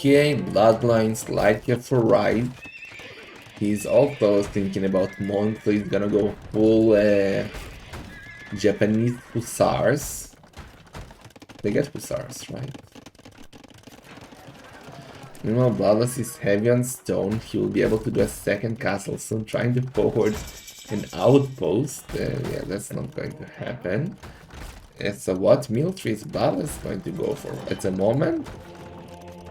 Okay, Bloodlines like a for right. He's also thinking about Monk, so he's gonna go full Japanese Hussars. They get Hussars, right? Meanwhile, Bloodless is heavy on stone. He will be able to do a second castle soon, trying to forward an outpost. Yeah, that's not going to happen. So what military is Bloodless going to go for? At the moment,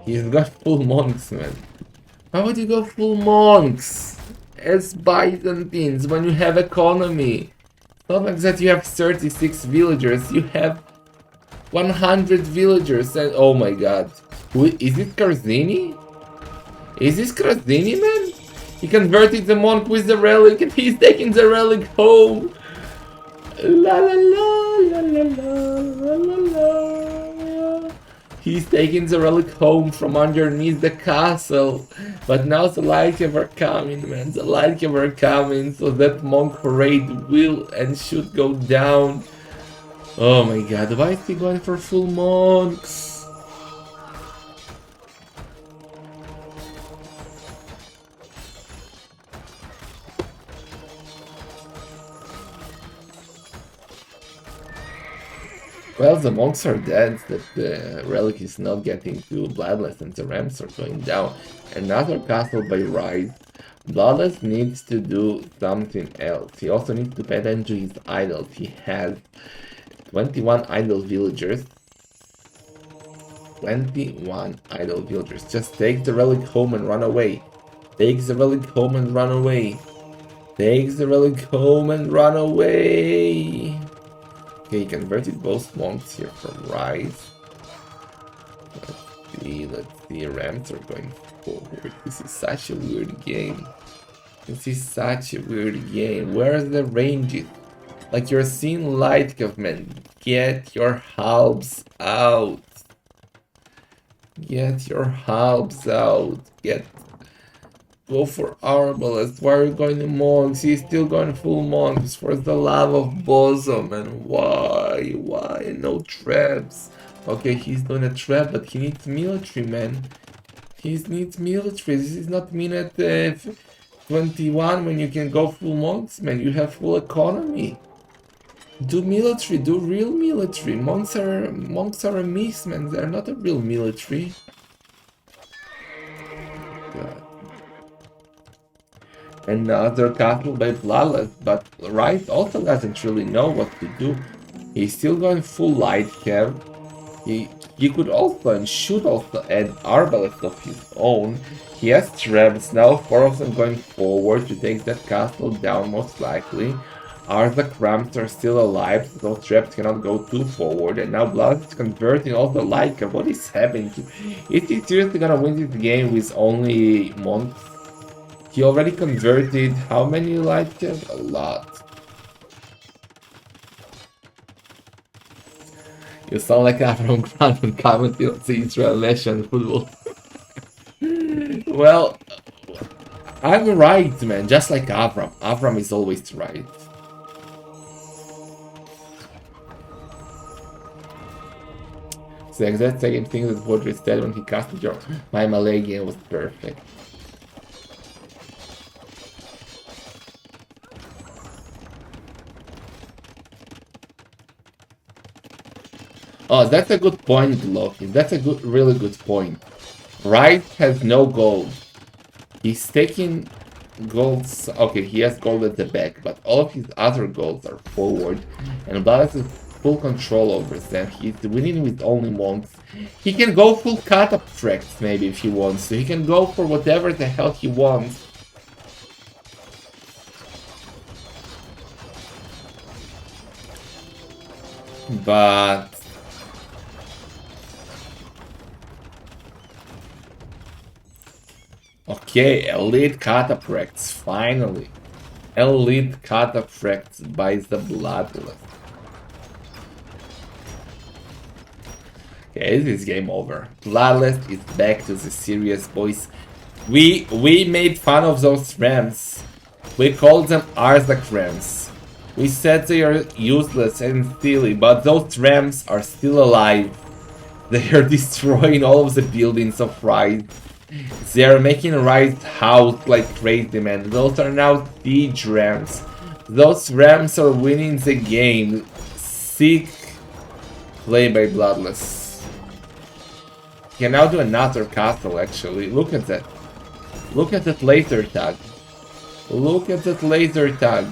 he's got full monks, man. Why would you go full monks? As Byzantines, when you have economy. Not like that you have 36 villagers, you have 100 villagers and oh my god. Is it Karzini? Is this Karzini, man? He converted the monk with the relic and he's taking the relic home. La la la la la la la la. He's taking the relic home from underneath the castle. But now the Lycav are coming, man. The Lycav are coming, so that monk raid will and should go down. Oh my god, why is he going for full monks? Well, the monks are dead, that the relic is not getting to Bloodless and the ramps are going down. Another castle by right. Bloodless needs to do something else. He also needs to pay attention to his idols. He has 21 idle villagers. 21 idle villagers. Just take the relic home and run away. Take the relic home and run away. Take the relic home and run away. Okay, he converted both monks here from rise. Let's see, ramps are going forward. This is such a weird game. This is such a weird game. Where are the ranges? Like you're seeing Lycav, man. Get your halbs out. Get your halbs out. Go for Arbalest. Why are you going to monks? He's still going full monks. For the love of bosom. And why? Why? No traps. Okay, he's doing a trap, but he needs military, man. He needs military. This is not minute 21 when you can go full monks, man. You have full economy. Do military. Do real military. Monks are a mix, man. They're not a real military. God. Another castle by Bloodless, but Rice also doesn't really know what to do. He's still going full Lycav. He could also and should also add Arbalest of his own. He has traps now, 4 of them going forward to take that castle down most likely. The cramps are still alive, so those traps cannot go too forward, and now Blood is converting all the Lycav. What is happening? Is he seriously gonna win this game with only monks? He already converted how many Lycav? A lot. You sound like Avram Grant when commenting on the Israel nation football. Well, I'm right, man, just like Avram. Avram is always right. It's the exact same thing that Vodri said when he casted my Malay game was perfect. Oh, that's a good point, Loki. That's a really good point. Wright has no gold. He's taking golds. Okay, he has gold at the back, but all of his other golds are forward, and Blood has full control over them. He's winning with only monks. He can go full cataphracts maybe if he wants to. He can go for whatever the hell he wants. But okay, elite cataphracts, finally. Elite cataphracts by the Bloodless. Okay, this is game over. Bloodless is back to the serious, boys. We made fun of those rams. We called them Arzak rams. We said they are useless and silly, but those rams are still alive. They are destroying all of the buildings of Rise. They are making Rise house like crazy, man. Those are now siege rams. Those rams are winning the game. Sick play by Bloodless. Can now do another castle, actually. Look at that. Look at that laser tag. Look at that laser tag.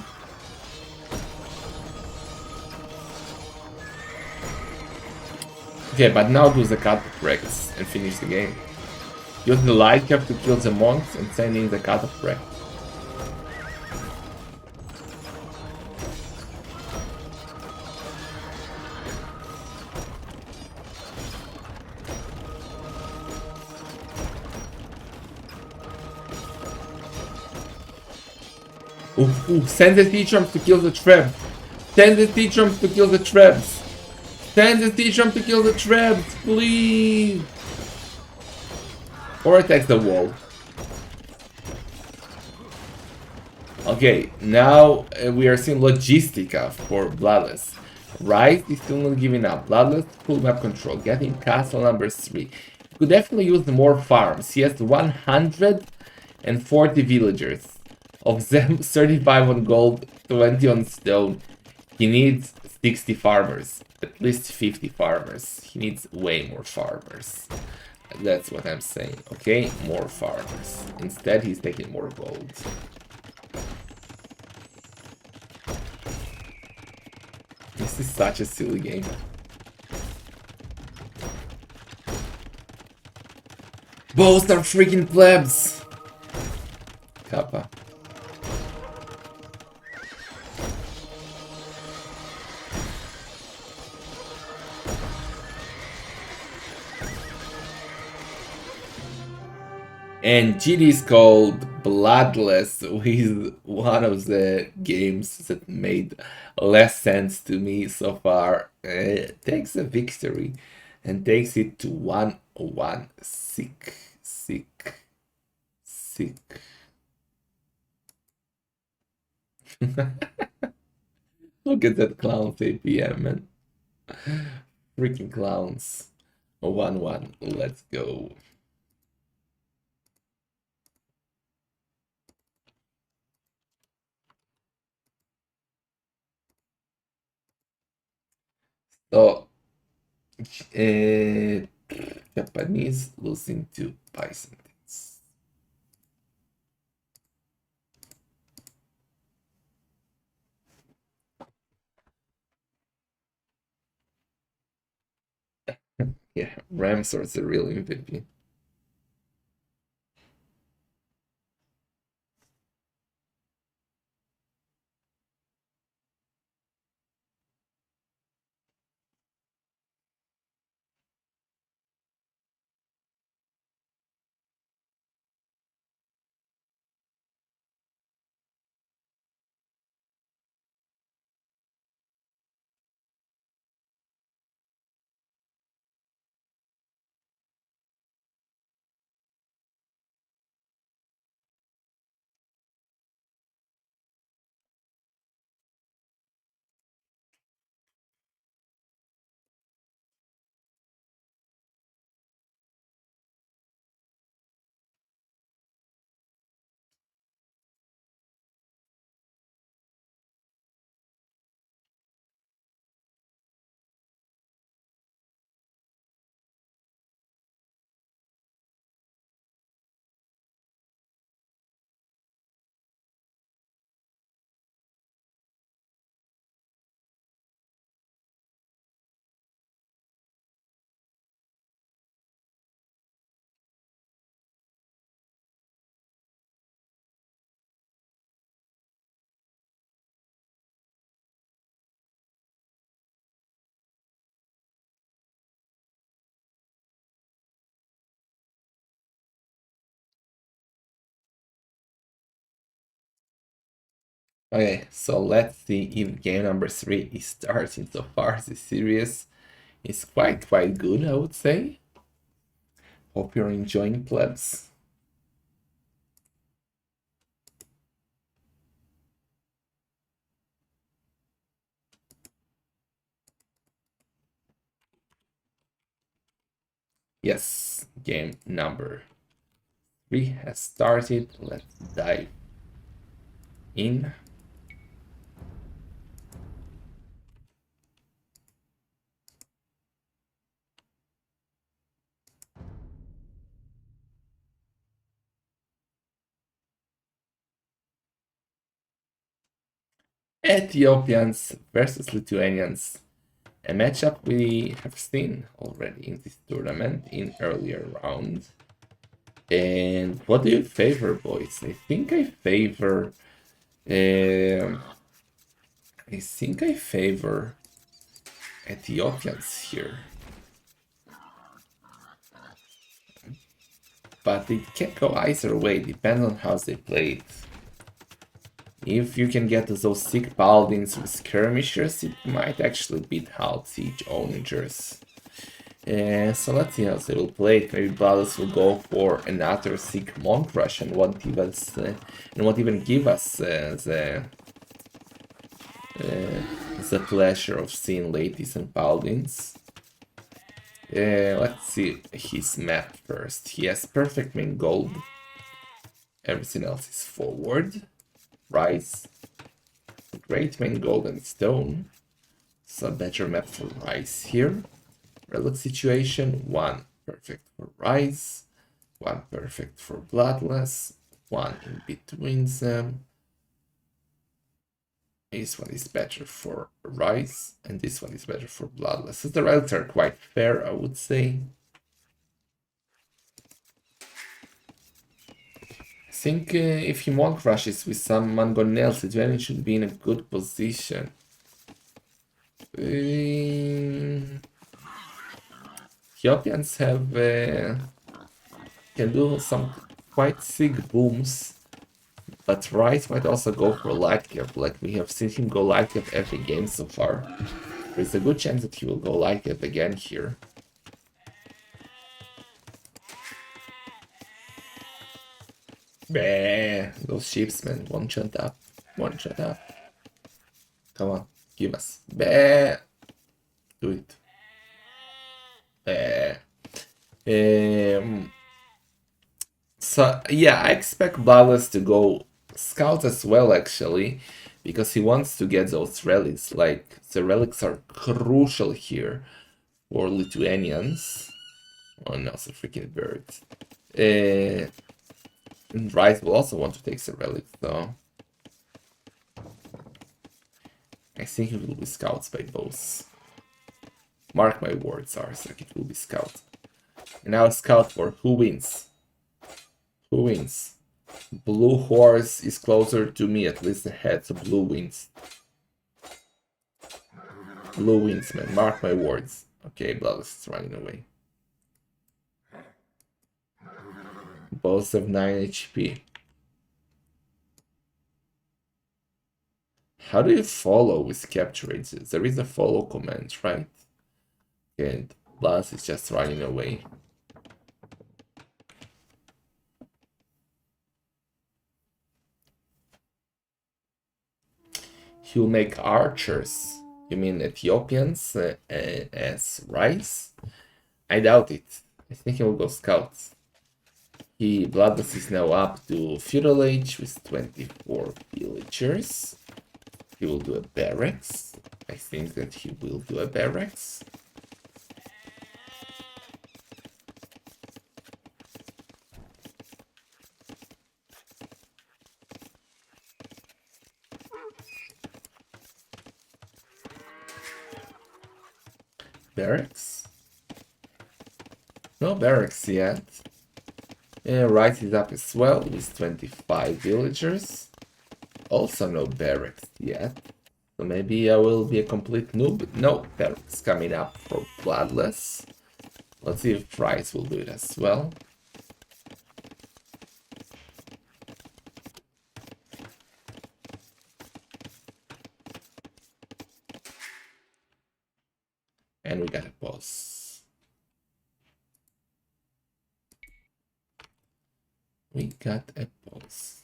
Okay, but now do the cut breaks and finish the game. Use the light cap to kill the monks and send in the cut break. Ooh, send the T-Trumps to kill the Trebs. Send the T-Trumps to kill the Trebs. Send the T-Trump to kill the Trebs, please. Or attack the wall. Okay, now we are seeing Logistica for Bloodless. Rise is still not giving up. Bloodless, full map control, getting castle number 3. Could definitely use more farms. He has 140 villagers. Of them, 35 on gold, 20 on stone. He needs 60 farmers. At least 50 farmers. He needs way more farmers. That's what I'm saying. Okay, more farmers. Instead, he's taking more gold. This is such a silly game. Both are freaking plebs! Kappa. And GD is called Bloodless, which is one of the games that made less sense to me so far. Takes a victory and takes it to 1-1. Sick, sick, sick. Look at that clown's APM, man. Freaking clowns. 1-1. Let's go. So, Japanese losing to Byzantines. Yeah, Ramsar's the real MVP. Okay, so let's see if game number 3 is starting. So far, the series is quite good, I would say. Hope you're enjoying, plebs. Yes, game number 3 has started. Let's dive in. Ethiopians versus Lithuanians. A matchup we have seen already in this tournament in earlier rounds. And what do you favor, boys? I think I favor. Um, I think I favor Ethiopians here, but it can go either way, depends on how they play it. If you can get those sick paladins with skirmishers, it might actually beat out siege onagers. So let's see how they will play it. Maybe Bloodless will go for another sick monk rush and won't even give us the pleasure of seeing ladies and paladins. Let's see his map first. He has perfect main gold. Everything else is forward. Rise. Great main gold and stone. So a better map for Rise here. Relic situation. One perfect for Rise. One perfect for Bloodless. One in between them. This one is better for Rise, and this one is better for Bloodless. So the relics are quite fair, I would say. I think if he monk rushes with some mangonels, Lithuania should be in a good position. Ethiopians have can do some quite sick booms, but Rice might also go for light cap, like we have seen him go light cap every game so far. There's a good chance that he will go light cap again here. Bah, those ships, man. One shot up. One shot up. Come on, give us. Bah. Do it. Bah. So yeah, I expect Bloodless to go scout as well, actually, because he wants to get those relics. Like, the relics are crucial here for Lithuanians. Oh no, it's a freaking bird. And Rice will also want to take the relics, though. I think it will be scouts by both. Mark my words, Arsak, it will be scout. And now scout for who wins. Who wins? Blue horse is closer to me, at least ahead, so blue wins. Blue wins, man. Mark my words. Okay, Bloodless is running away. Both have 9 HP. How do you follow with capture rates? There is a follow command, right? And Bloodless is just running away. He'll make archers. You mean Ethiopians as rice? I doubt it. I think he will go scouts. Bloodless is now up to feudal age with 24 villagers. He will do a barracks. I think that he will do a barracks. Barracks? No barracks yet. Rice is up as well with 25 villagers. Also no barracks yet. So maybe I will be a complete noob. No barracks coming up for Bloodless. Let's see if Rice will do it as well. And we got a boss. We got a boss.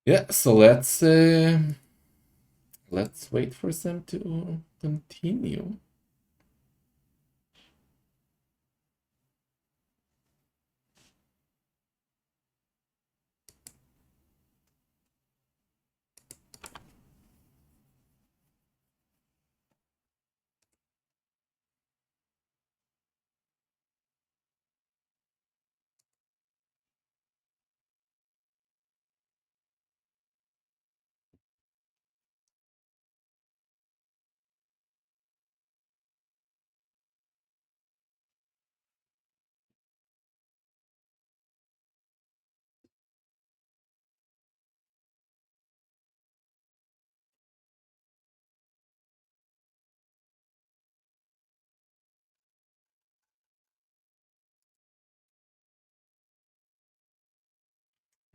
Yeah, so let's wait for them to continue.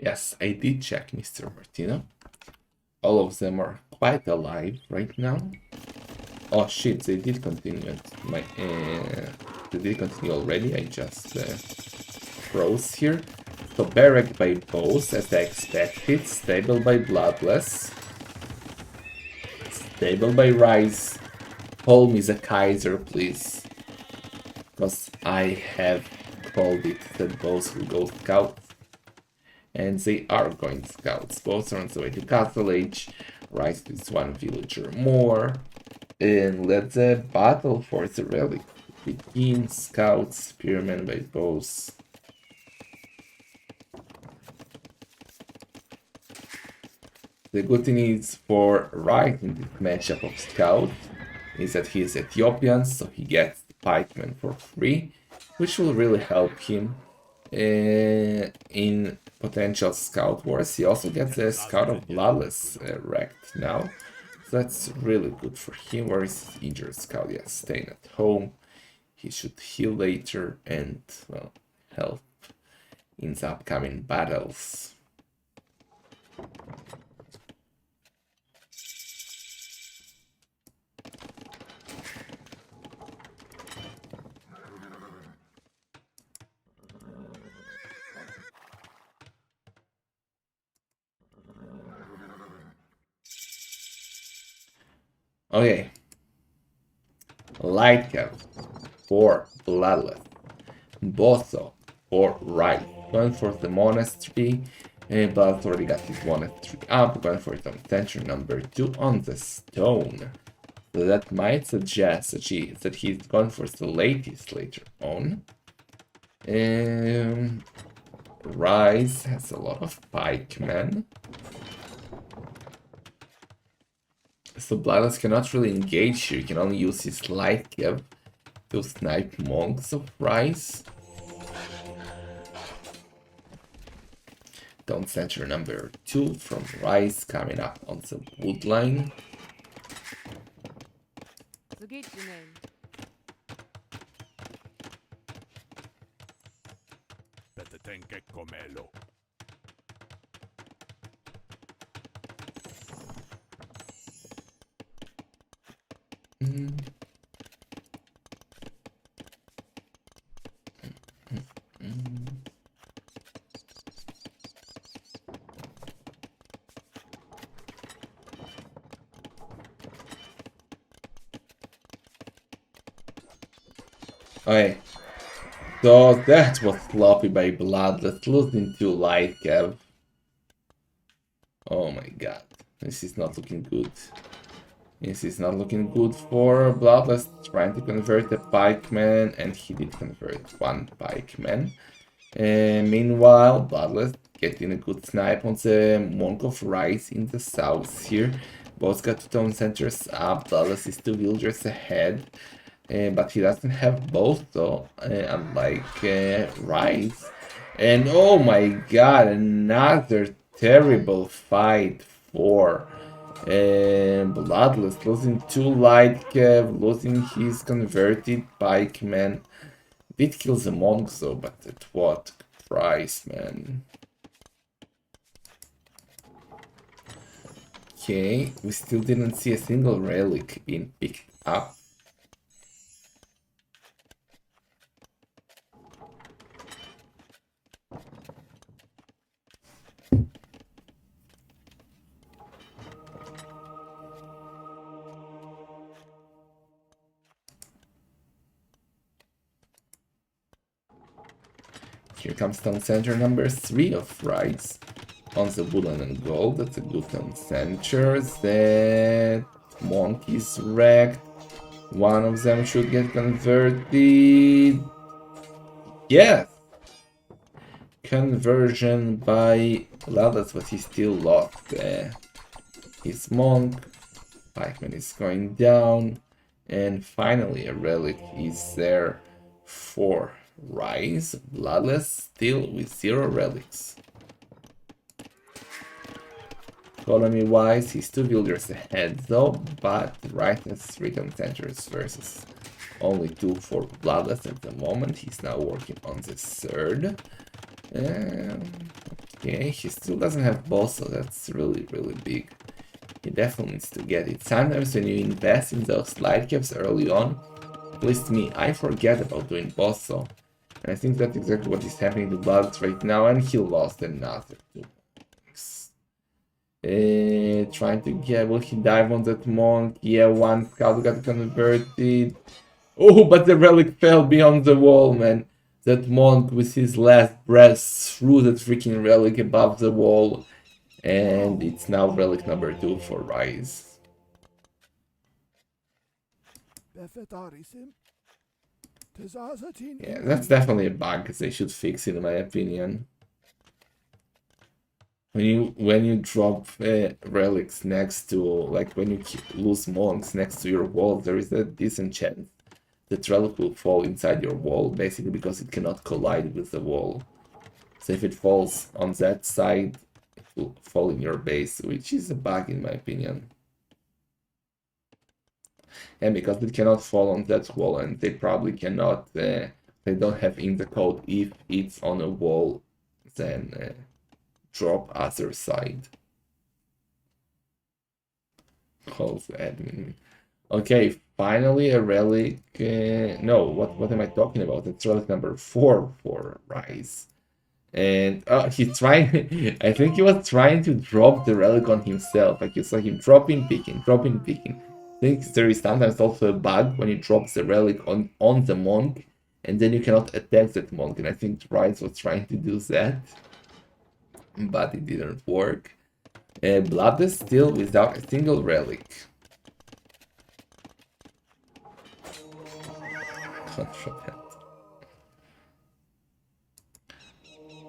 Yes, I did check, Mr. Martino. All of them are quite alive right now. Oh shit, they did continue. They did continue already. I just froze here. So Barrack by both, as I expected. Stable by Bloodless. Stable by Rise. Hold me the Kaiser, please. Because I have called it that both will go scouts. And they are going scouts. Both are on the way to Castle Age. Rise is one villager more. And let the battle for the relic begin. Scouts, spearmen by bows. The good thing is for Wright in this matchup of scouts is that he is Ethiopian, so he gets the pikeman for free, which will really help him in potential scout wars. He also gets a scout of Bloodless wrecked now. So that's really good for him. Where is his injured scout? Yeah, staying at home. He should heal later and, well, help in the upcoming battles. Okay. Light Cap for Bloodless. Boso for Right. Going for the monastery. Bloodless already got his monastery up. Going for some center number 2 on the stone. So that might suggest that he's gone for the latest later on. Rise has a lot of pikemen. So Bloodless cannot really engage here. He can only use his light cap to snipe monks of Rise. Down center number 2 from Rise coming up on the wood line. Okay, so that was sloppy by Bloodless, losing to light cap. Oh my god, this is not looking good. This is not looking good for Bloodless, trying to convert a pikeman, and he did convert one pikeman. Meanwhile, Bloodless getting a good snipe on the Monk of Rise in the south here. Both got two town centers up. Bloodless is 2 villagers ahead. But he doesn't have both though, unlike Rise. And oh my god, another terrible fight for Bloodless, losing 2 light cav, losing his converted pikeman. Did kill the monk though, but at what price, man? Okay, we still didn't see a single relic being picked up. Here comes town center number 3 of Rise. On the wooden and gold, that's a good town center. That monk is wrecked. One of them should get converted. Yes! Conversion by Bloodless, but he still lost his monk. Pikeman is going down. And finally, a relic is there for Rise. Bloodless still with 0 relics. Economy wise, he's 2 builders ahead though, but Rise has 3 contenders versus only 2 for Bloodless at the moment. He's now working on the 3rd. Okay, he still doesn't have boss, so that's really big. He definitely needs to get it. Sometimes when you invest in those slide caps early on, at least me, I forget about doing boss, so. And I think that's exactly what is happening to Bloodless right now, and he lost another 2 points. Trying to get, will he dive on that monk? Yeah, 1 scout got converted. Oh, but the relic fell beyond the wall, man. That monk with his last breath threw that freaking relic above the wall. And it's now relic number 2 for Rise. Yeah, that's definitely a bug, because they should fix it in my opinion. When you drop relics next to, like when you lose monks next to your wall, there is a decent chance that relic will fall inside your wall, basically because it cannot collide with the wall. So if it falls on that side, it will fall in your base, which is a bug in my opinion. And because it cannot fall on that wall, and they probably cannot, they don't have in the code if it's on a wall, then drop other side. Close admin. Okay, finally a relic. No, what am I talking about? It's relic number 4 for Rise. And he's trying. I think he was trying to drop the relic on himself. Like you saw him dropping, picking, dropping, picking. I think there is sometimes also a bug when you drop the relic on the monk, and then you cannot attack that monk. And I think Rise was trying to do that, but it didn't work. Bloodless still without a single relic.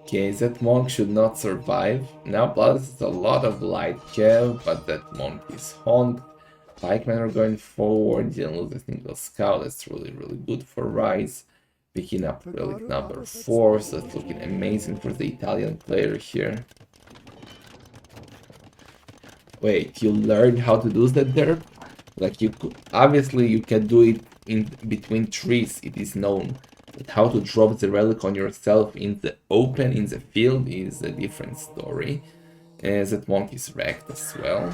Okay, that monk should not survive. Now Bloodless has a lot of light cav, but that monk is honked. Pikemen are going forward, didn't lose a single scout. That's really good for Rise. Picking up relic number 4, so that's looking amazing for the Italian player here. Wait, you learned how to do that there? Like you could, obviously you can do it in between trees, it is known. But how to drop the relic on yourself in the open, in the field, is a different story. That monk is wrecked as well.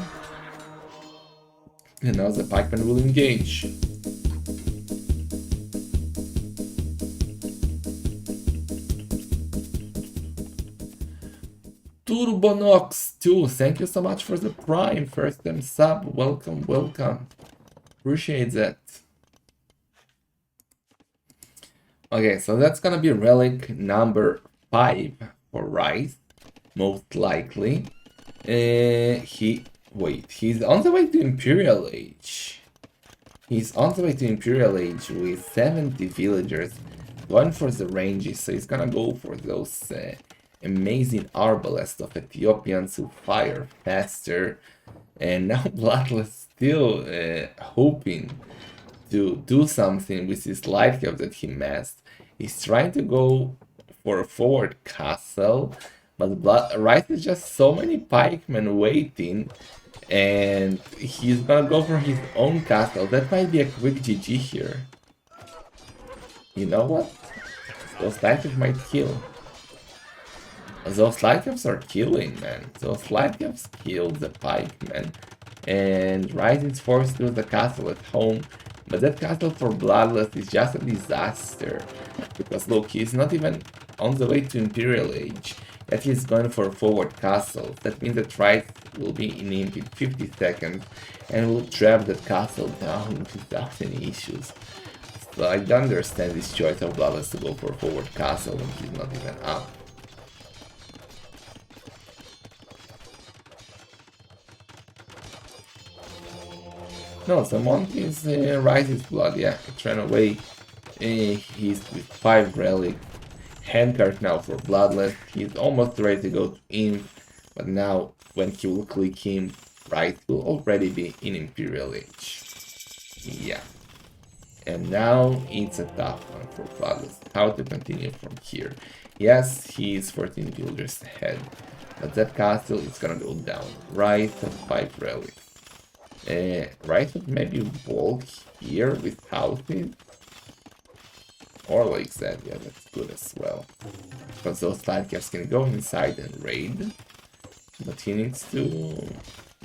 And now the pikeman will engage. Turbonox 2, thank you so much for the prime, first time sub, welcome, welcome. Appreciate that. Okay, so that's gonna be relic number 5 for Rise, most likely. He's on the way to Imperial Age. He's on the way to Imperial Age with 70 villagers, going for the ranges, so he's gonna go for those amazing arbalests of Ethiopians who fire faster. And now Bloodless still hoping to do something with his light cap that he massed. He's trying to go for a forward castle, but Rice is just so many pikemen waiting, and he's gonna go for his own castle. That might be a quick GG here. You know what? Those light caps might kill. Those light caps are killing, man. Those light caps kill the pikemen. And Rice is forced to lose the castle at home. But that castle for Bloodless is just a disaster. Because look, he's not even on the way to Imperial Age. Yet he's going for a forward castle. That means that Rice will be in imp in 50 seconds. And will trap that castle down without any issues. But I don't understand this choice of Bloodless to go for forward castle when he's not even up. No, Monty's Rise's Blood, yeah, it ran away. He's with 5 relic. Handcart now for Bloodless. He's almost ready to go to Imp, but now when he will click him, Rise will already be in Imperial Age. Yeah. And now it's a tough one for Bloodless. How to continue from here? Yes, he is 14 builders ahead, but that castle is gonna go down. Right at 5 relic. Right would maybe wall here with houses. Or like that, yeah, that's good as well. Because those fighters can go inside and raid. But he needs to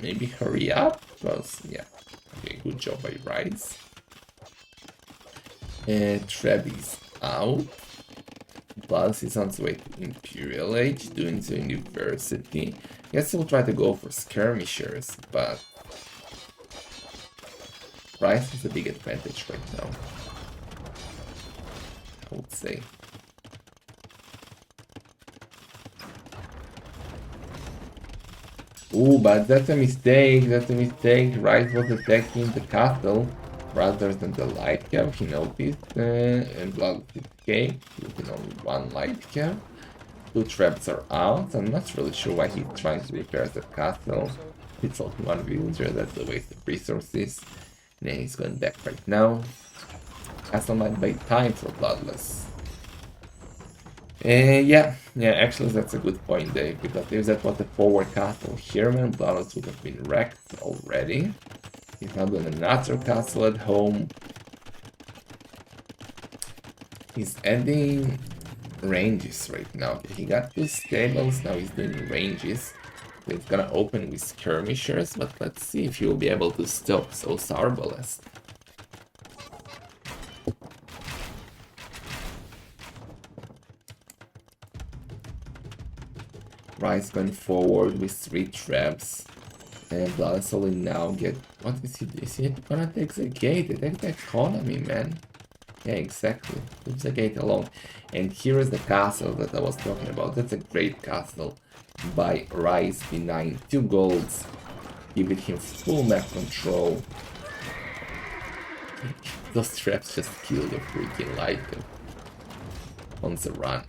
maybe hurry up. Because, yeah. Okay, good job by Rise. Treb is out. Plus is on his way to Imperial Age, doing the University. Guess he'll try to go for skirmishers, but Rise has a big advantage right now, I would say. Ooh, but that's a mistake, Rise was attacking the castle rather than the light cab, he noticed, and Blood escaped with only 1 light cab. 2 traps are out, I'm not really sure why he's trying to repair the castle. It's only 1 villager, that's a waste of resources. Yeah, he's going back right now. Castle might buy time for Bloodless. Yeah, actually that's a good point, Dave, because if that was a forward castle here, man, Bloodless would have been wrecked already. He's not doing another castle at home. He's adding ranges right now. He got 2 stables, now he's doing ranges. It's gonna open with skirmishers, but let's see if he'll be able to stop those arbalests. Rise going forward with 3 traps. And Bloodless only now get... What is he? Is he gonna take the gate? Attack the economy, man. Yeah, exactly. Leave the gate alone. And here is the castle that I was talking about. That's a great castle. By Rise B9. 2 golds. Giving him full map control. Those traps just kill the freaking light on the run.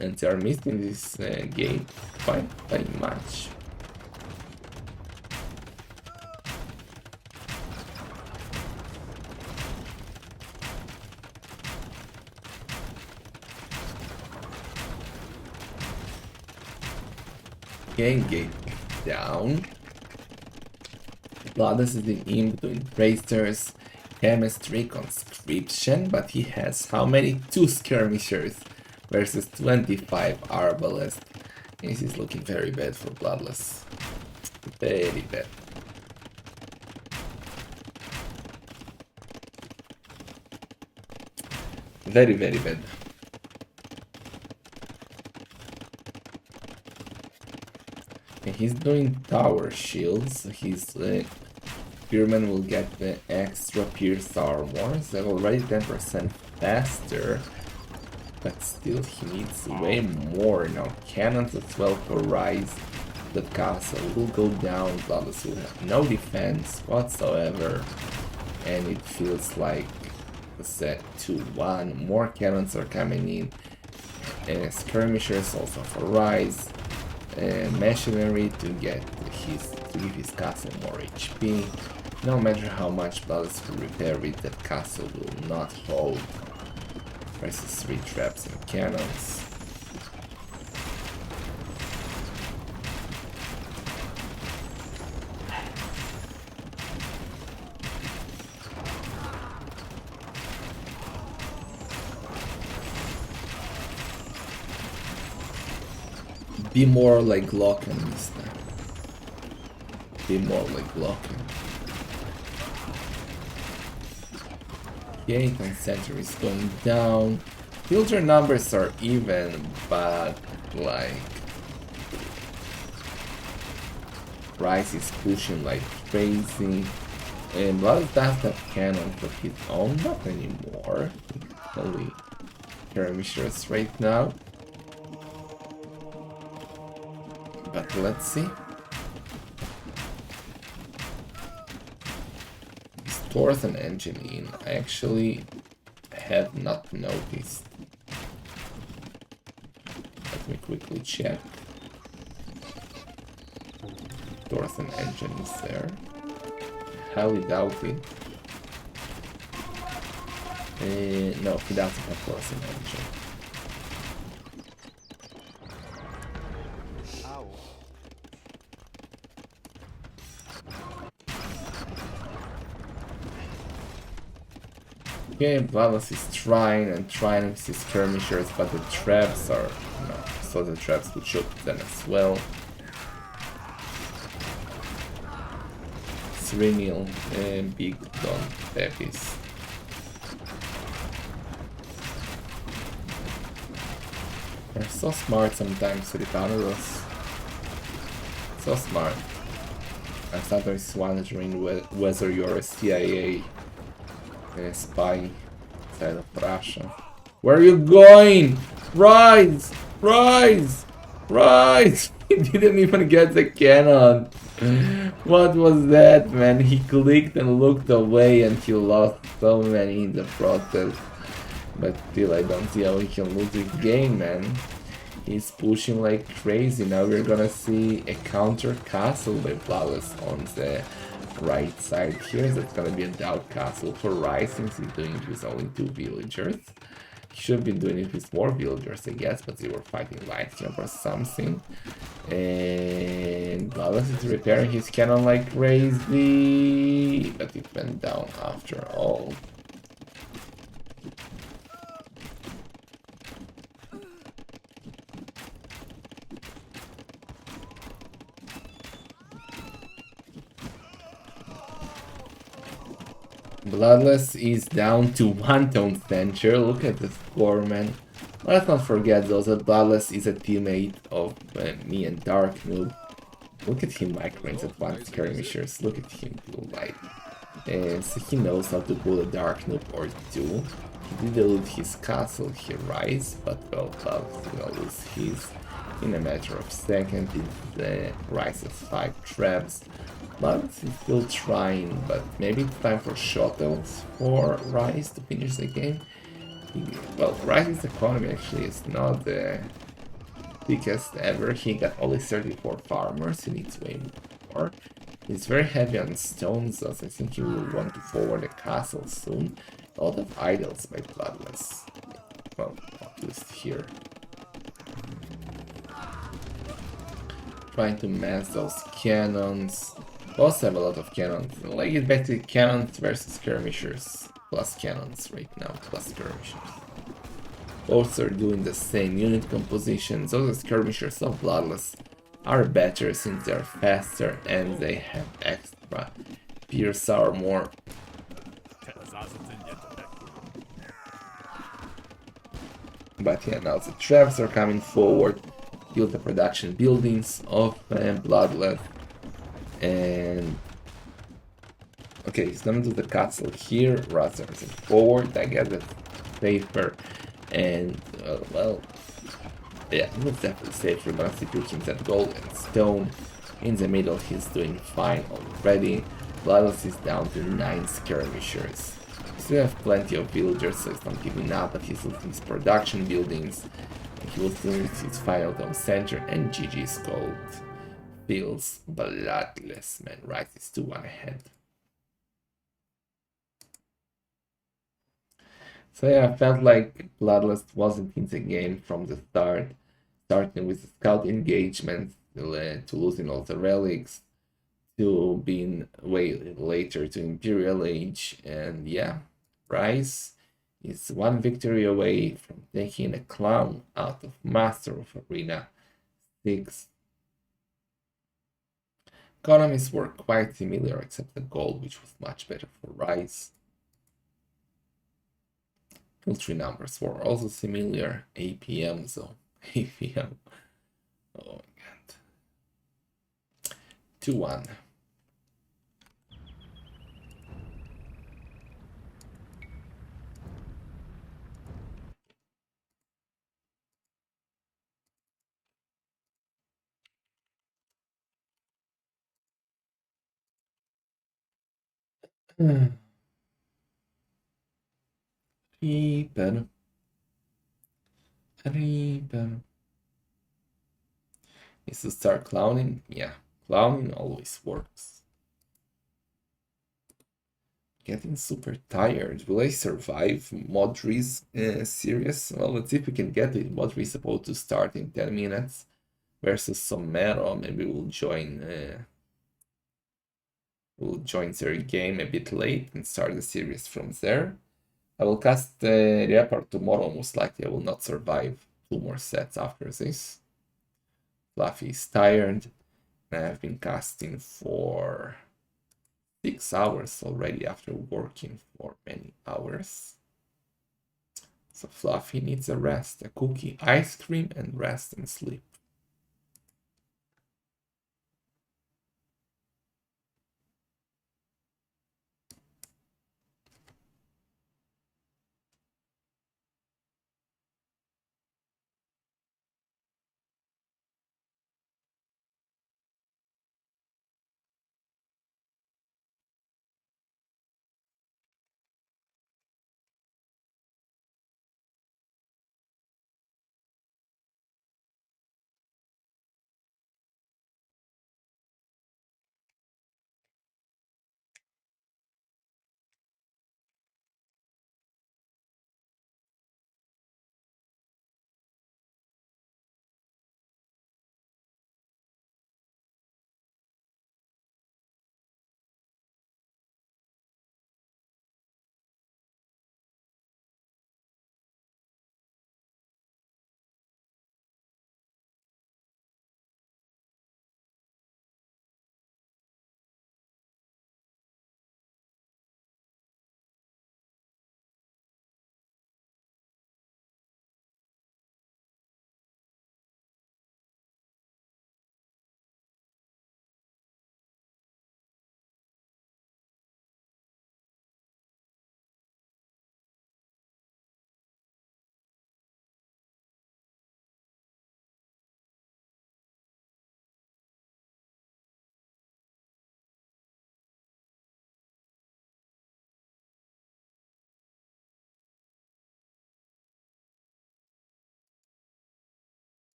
And they are missing this game quite by much. Gate down. Bloodless is in Imp doing bracers, chemistry, conscription, but he has how many? 2 skirmishers versus 25 arbalest. This is looking very bad for Bloodless. Very bad. Very, very bad. And he's doing tower shields. His spearman will get the extra pierced armors. They're already 10% faster. But still he needs way more now. Cannons as well for Rise. The castle will go down. Bloodless will have no defense whatsoever. And it feels like a set 2-1. More cannons are coming in. And skirmishers also for Rise. Machinery to give his castle more HP. No matter how much Bloodless will repair it, that castle will not hold. Versus 3 traps and cannons. Be more like Locken this time. Be more like Locken. Gate and center is going down. Filter numbers are even, but like Rise is pushing like crazy. And Bloodless does have cannon for his own, not anymore. Only skirmishers right now. But let's see. Stores an engine in. I actually have not noticed. Let me quickly check. Stores an engine is there. Highly doubt it. No, he doesn't have stores an engine. Okay, Bloodless is trying with his skirmishers, but the traps are no, so the traps would shoot them as well. 3-0 big Don Pepis. They're so smart sometimes, Ripanos. So smart. I'm sometimes wondering whether you're a CIA spy inside of Russia. Where are you going? Rise! Rise! Rise! He didn't even get the cannon. What was that, man? He clicked and looked away and he lost so many in the process. But still, I don't see how he can lose this game, man. He's pushing like crazy. Now we're gonna see a counter castle by Bloodless on the right side here. That's gonna be a doubt castle for Rai since he's doing it with only 2 villagers. He should have been doing it with more villagers, I guess, but they were fighting light camp or something. And Bloodless is repairing his cannon like crazy, but it went down after all. Bloodless is down to 1 tone center. Look at the score, man. Let's not forget though that Bloodless is a teammate of me and Dark Noob. Look at him microing advanced skirmishers. Look at him do like. So he knows how to pull a Dark Noob or 2. He did loot his castle here, Rise, but well, Bloodless is gonna lose his in a matter of seconds. It's Rise's 5 traps. Bloodless is still trying, but maybe it's time for shuttles for Rise to finish the game. Well, Rise's economy actually is not the biggest ever. He got only 34 farmers, he needs way more. He's very heavy on stones, so I think he will want to forward a castle soon. A lot of idols by Bloodless. Well, at least here. Trying to mass those cannons. Also have a lot of cannons. Like it's basically cannons versus skirmishers. Plus cannons right now, plus skirmishers. Both are doing the same unit composition. So the skirmishers of Bloodless are better since they're faster and they have extra pierce armor. But yeah, now the traps are coming forward. Build the production buildings of Bloodless. And okay, he's gonna do the castle here rather than forward. I guess it's safer. And well, yeah, it's definitely safer. We're gonna see King's at gold and stone. In the middle, he's doing fine already. Bloodless is down to 9 skirmishers. Still have plenty of villagers, so he's not giving up, but he's losing his production buildings. And he will still lose his final town center, and GG's gold. Feels bloodless, man. Right, is 2-1 ahead. So yeah, I felt like Bloodless wasn't in the game from the start. Starting with the scout engagement, to losing all the relics, to being way later to Imperial Age, and yeah, Rise is 1 victory away from taking a clown out of Master of Arena 6. Economies were quite similar except the gold, which was much better for Rise. Military numbers were also similar. APM though. APM. Oh my god. 2-1. Reaper. Reaper. Is to start clowning? Yeah, clowning always works. Getting super tired. Will I survive Modri's series? Well, let's see if we can get it. Modri's supposed to start in 10 minutes versus Somero. Maybe we'll join their game a bit late and start the series from there. I will cast the Reaper tomorrow, most likely. I will not survive 2 more sets after this. Fluffy is tired. I have been casting for 6 hours already after working for many hours. So Fluffy needs a rest, a cookie, ice cream, and rest and sleep.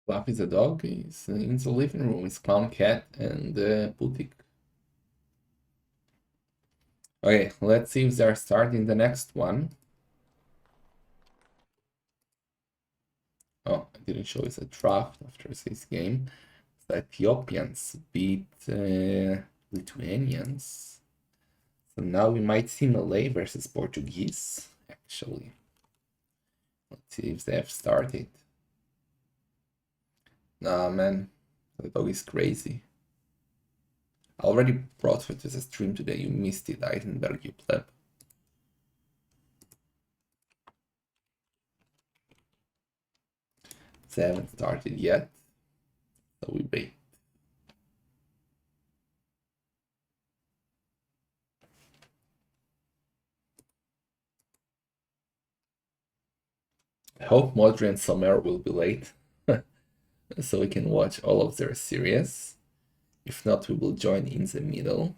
Fluffy's a dog. He's in the living room. It's Clown Cat and Putik. Okay, let's see if they're starting the next one. Oh, I didn't show us a draft after this game. The Ethiopians beat Lithuanians. So now we might see Malay versus Portuguese, actually. Let's see if they have started. Nah, man, the dog is crazy. I already brought her to the stream today. You missed it, Eisenberg, you pleb. They haven't started yet, so we wait. I hope Modri and Sommer will be late, so we can watch all of their series. If not, we will join in the middle.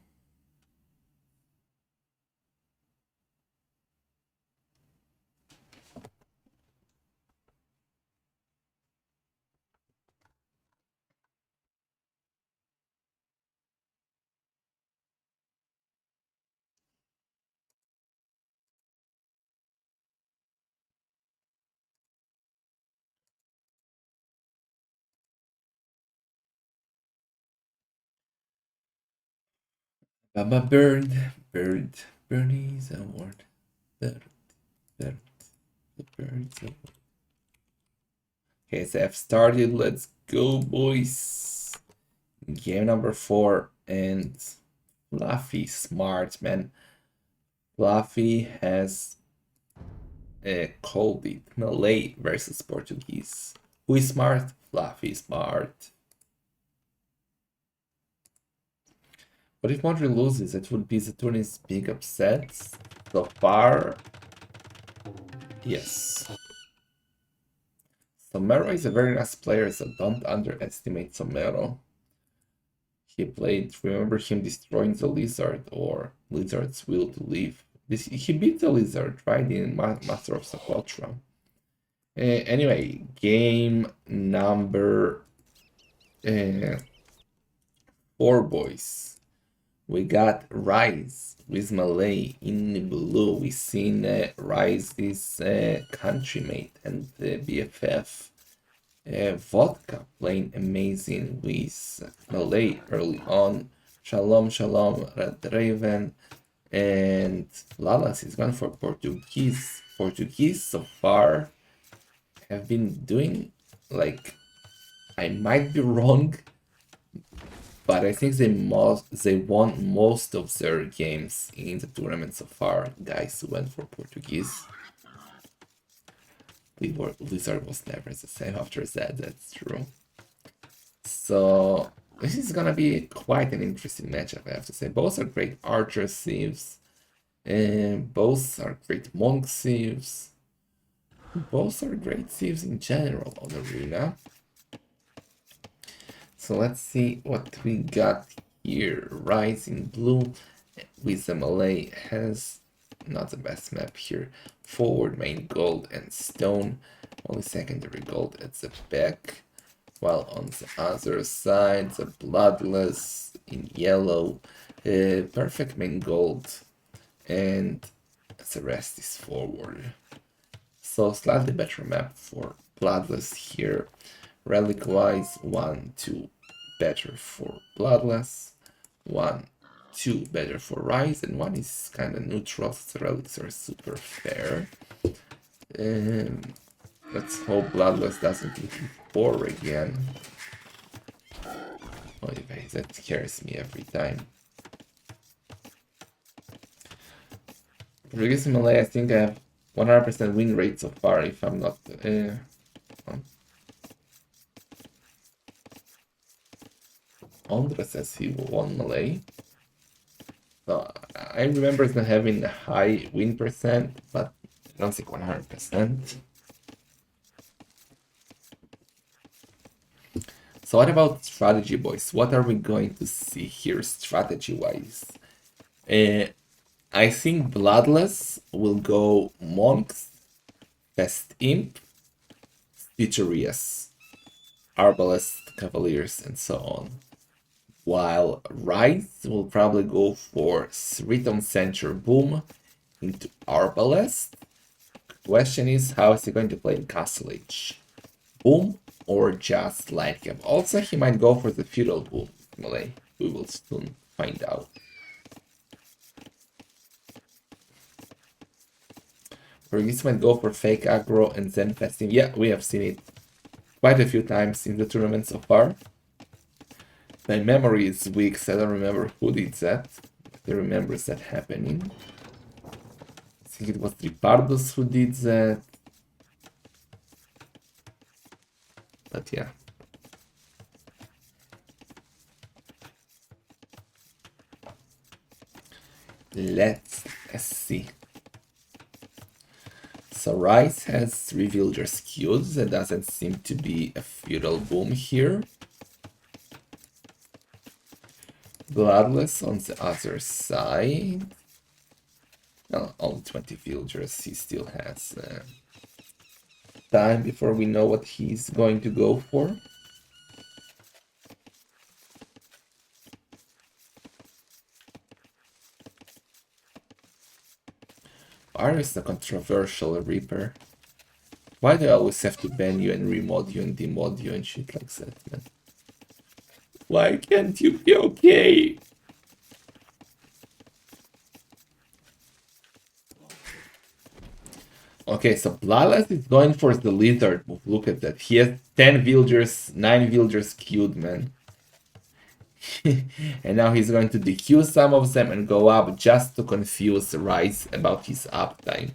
Baba bird, birdie's award. Bird, the bird's award. Okay, so I've started. Let's go, boys. Game number 4 and Fluffy, smart man. Fluffy has called it Malay versus Portuguese. Who is smart? Fluffy smart. But if Madrid loses, it would be the tourney's big upset. So far, yes. Somero is a very nice player, so don't underestimate Somero. He played, remember him destroying the lizard or lizard's will to live. He beat the lizard, right, in Master of Socotra. Anyway, game number 4, boys. We got Rise with Malay in blue. We seen Rise's countrymate and BFF. Vodka playing amazing with Malay early on. Shalom, Shalom, Red Raven, and Lalas is going for Portuguese. Portuguese so far have been doing, like, I might be wrong, but I think they won most of their games in the tournament so far. Guys who went for Portuguese. Blizzard was never the same after that, that's true. So this is gonna be quite an interesting matchup, I have to say. Both are great archer thieves, and both are great monk thieves. Both are great thieves in general on Arena. So let's see what we got here. Rising Blue with the Malay has not the best map here. Forward main gold and stone, only secondary gold at the back. While on the other side, the Bloodless in yellow, perfect main gold, and the rest is forward. So slightly better map for Bloodless here. Relic wise, 1, 2 better for Bloodless, 1, 2 better for Rise, and 1 is kind of neutral, so the relics are super fair. Let's hope Bloodless doesn't look 4 again. Oh, that scares me every time. Portuguese Malay, I think I have 100% win rate so far, if I'm not... Ondra says he won Malay. So I remember them having a high win percent, but I don't think 100%. So what about strategy, boys? What are we going to see here strategy-wise? I think Bloodless will go Monks, Fast Imp, Futurist, Arbalest, Cavaliers, and so on. While Rise will probably go for Rhythm Center Boom into Arbalest. Question is, how is he going to play in Castle Age? Boom or just Light Cap? Also, he might go for the Feudal Boom, Malay. We will soon find out. Portuguese might go for Fake Aggro and then Fasting. Yeah, we have seen it quite a few times in the tournament so far. My memory is weak, so I don't remember who did that. I remember that happening. I think it was Tripardos who did that. But yeah. Let's see. So Rice has revealed your skills. There doesn't seem to be a feudal boom here. Bloodless on the other side. Well, only 20 villagers. He still has time before we know what he's going to go for. Iris, the controversial Reaper. Why do I always have to ban you and remod you and demod you and shit like that, man? Why can't you be okay? Okay, so Bloodless is going for the lizard move. Look at that. He has 10 villagers, 9 villagers queued, man. And now he's going to DQ some of them and go up just to confuse Rice about his uptime.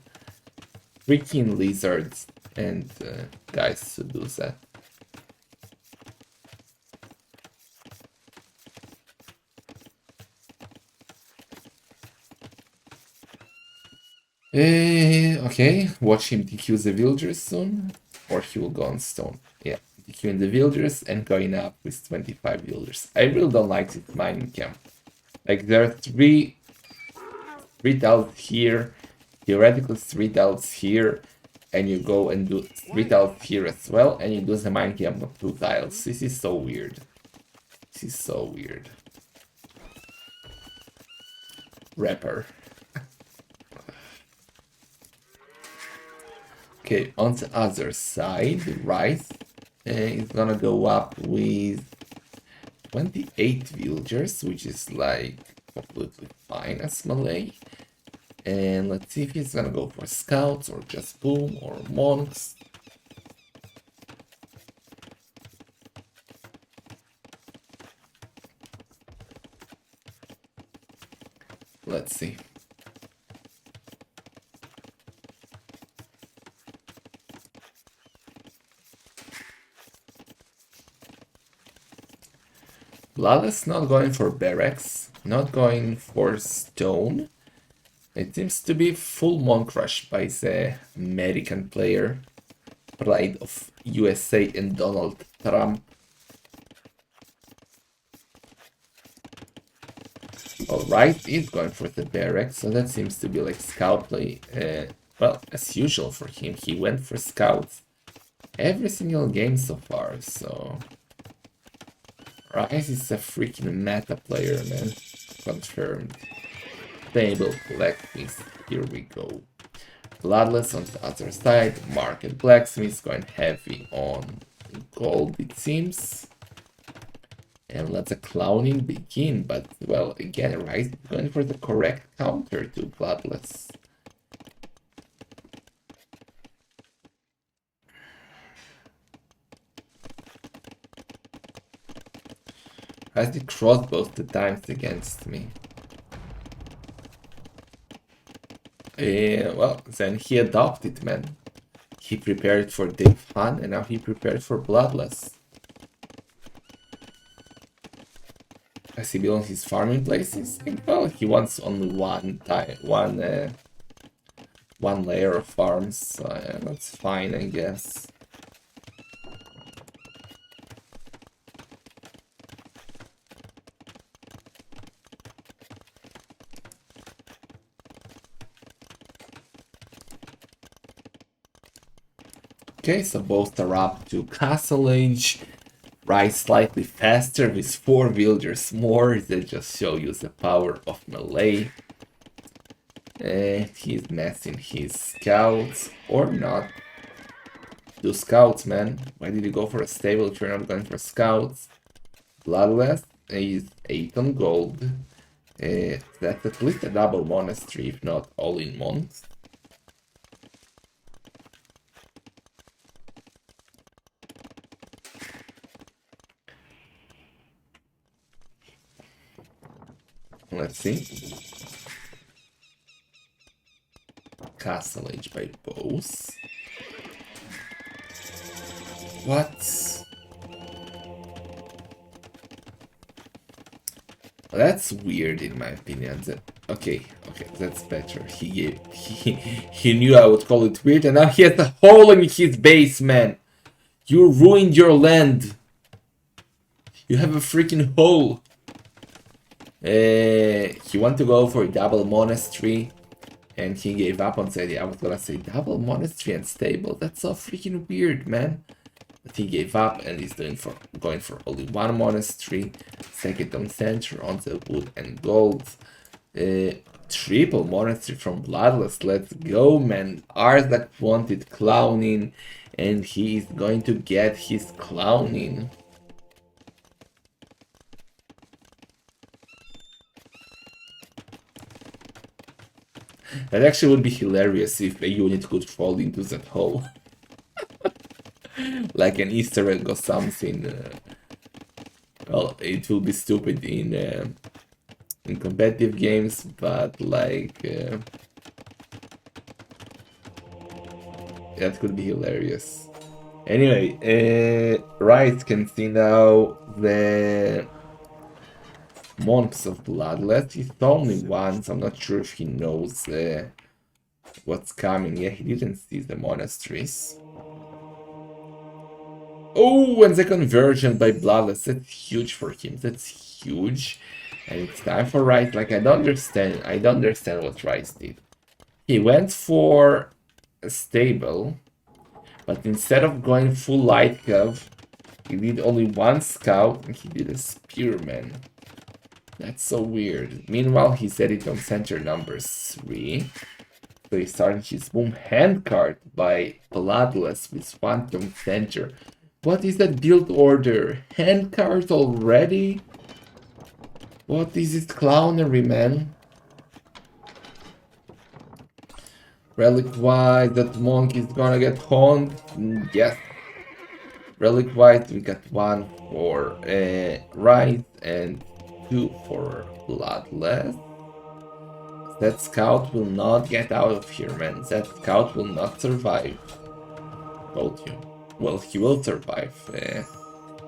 Freaking lizards and guys to do that. Okay, watch him DQ the villagers soon, or he will go on stone. Yeah, queuing the villagers and going up with 25 villagers. I really don't like this mining camp. Like, there are three tiles here, theoretically 3 tiles here, and you go and do 3 tiles here as well, and you do the mine camp of 2 tiles. This is so weird. This is so weird. Rapper. Okay, on the other side, right, it's gonna go up with 28 villagers, which is like completely fine as melee. And let's see if he's gonna go for scouts or just boom or monks. Let's see. Bloodless not going for barracks, not going for stone. It seems to be full monk rush by the American player, pride of USA and Donald Trump. Alright, he's going for the barracks, so that seems to be like scout play. Well, as usual for him, he went for scouts every single game so far, so... Rice is a freaking meta player, man. Confirmed. Stable blacksmith, here we go. Bloodless on the other side, market blacksmith going heavy on gold, it seems. And let the clowning begin, but well, again, Rice going for the correct counter to Bloodless. Has the crossbows the times against me. Well, then he adopted, man. He prepared for day fun, and now he prepared for Bloodless. As he builds his farming places, and well, he wants only one layer of farms, so yeah, that's fine, I guess. Okay, so both are up to Castle Age. Rise slightly faster with 4 villagers more. That just show you the power of melee. And he's messing his scouts, or not. Do scouts, man. Why did you go for a stable if you're not going for scouts? Bloodless is 8 on gold. That's at least a double monastery, if not all in monks. Let's see. Castle Age by both. What? That's weird in my opinion. Okay, that's better. He knew I would call it weird, and now he has a hole in his base, man. You ruined your land. You have a freaking hole. He wanted to go for a double monastery, and he gave up on saying, I was gonna say double monastery and stable. That's so freaking weird, man. But he gave up and he's going for only 1 monastery, second on center on the wood and gold. Triple monastery from Bloodless. Let's go, man. Arzak wanted clowning, and he is going to get his clowning. That actually would be hilarious if a unit could fall into that hole. Like an Easter egg or something. Well, it will be stupid in competitive games, but like... that could be hilarious. Anyway, Riot can see now the monks of Bloodless. He's only one, so I'm not sure if he knows what's coming. Yeah, he didn't see the monasteries. Oh, and the conversion by Bloodless. That's huge for him. That's huge. And it's time for Rice. Like, I don't understand. I don't understand what Rice did. He went for a stable, but instead of going full light cov, he did only one scout and he did a spearman. That's so weird. Meanwhile, he set it on center number 3. So he started his boom hand card by Bloodless with Phantom Center. What is that build order? Hand card already? What is this clownery, man? Relic-wise, that monk is gonna get honed. Yes. Relic-wise, we got 1 for Rice and 2 for Bloodless. That scout will not get out of here, man. That scout will not survive. Told you. Well, he will survive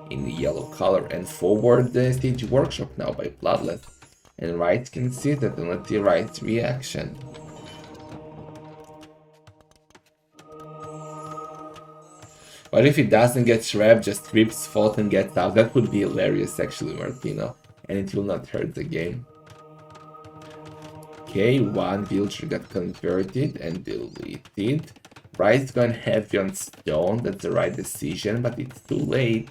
in the yellow color. And forward the stage workshop now by Bloodless. And Rice can see that and let's see Rice's reaction. What if he doesn't get shredded, just rips fault and gets out? That would be hilarious actually, Martino. And it will not hurt the game. Okay, 1 villager got converted and deleted. Rice going heavy on stone, that's the right decision, but it's too late.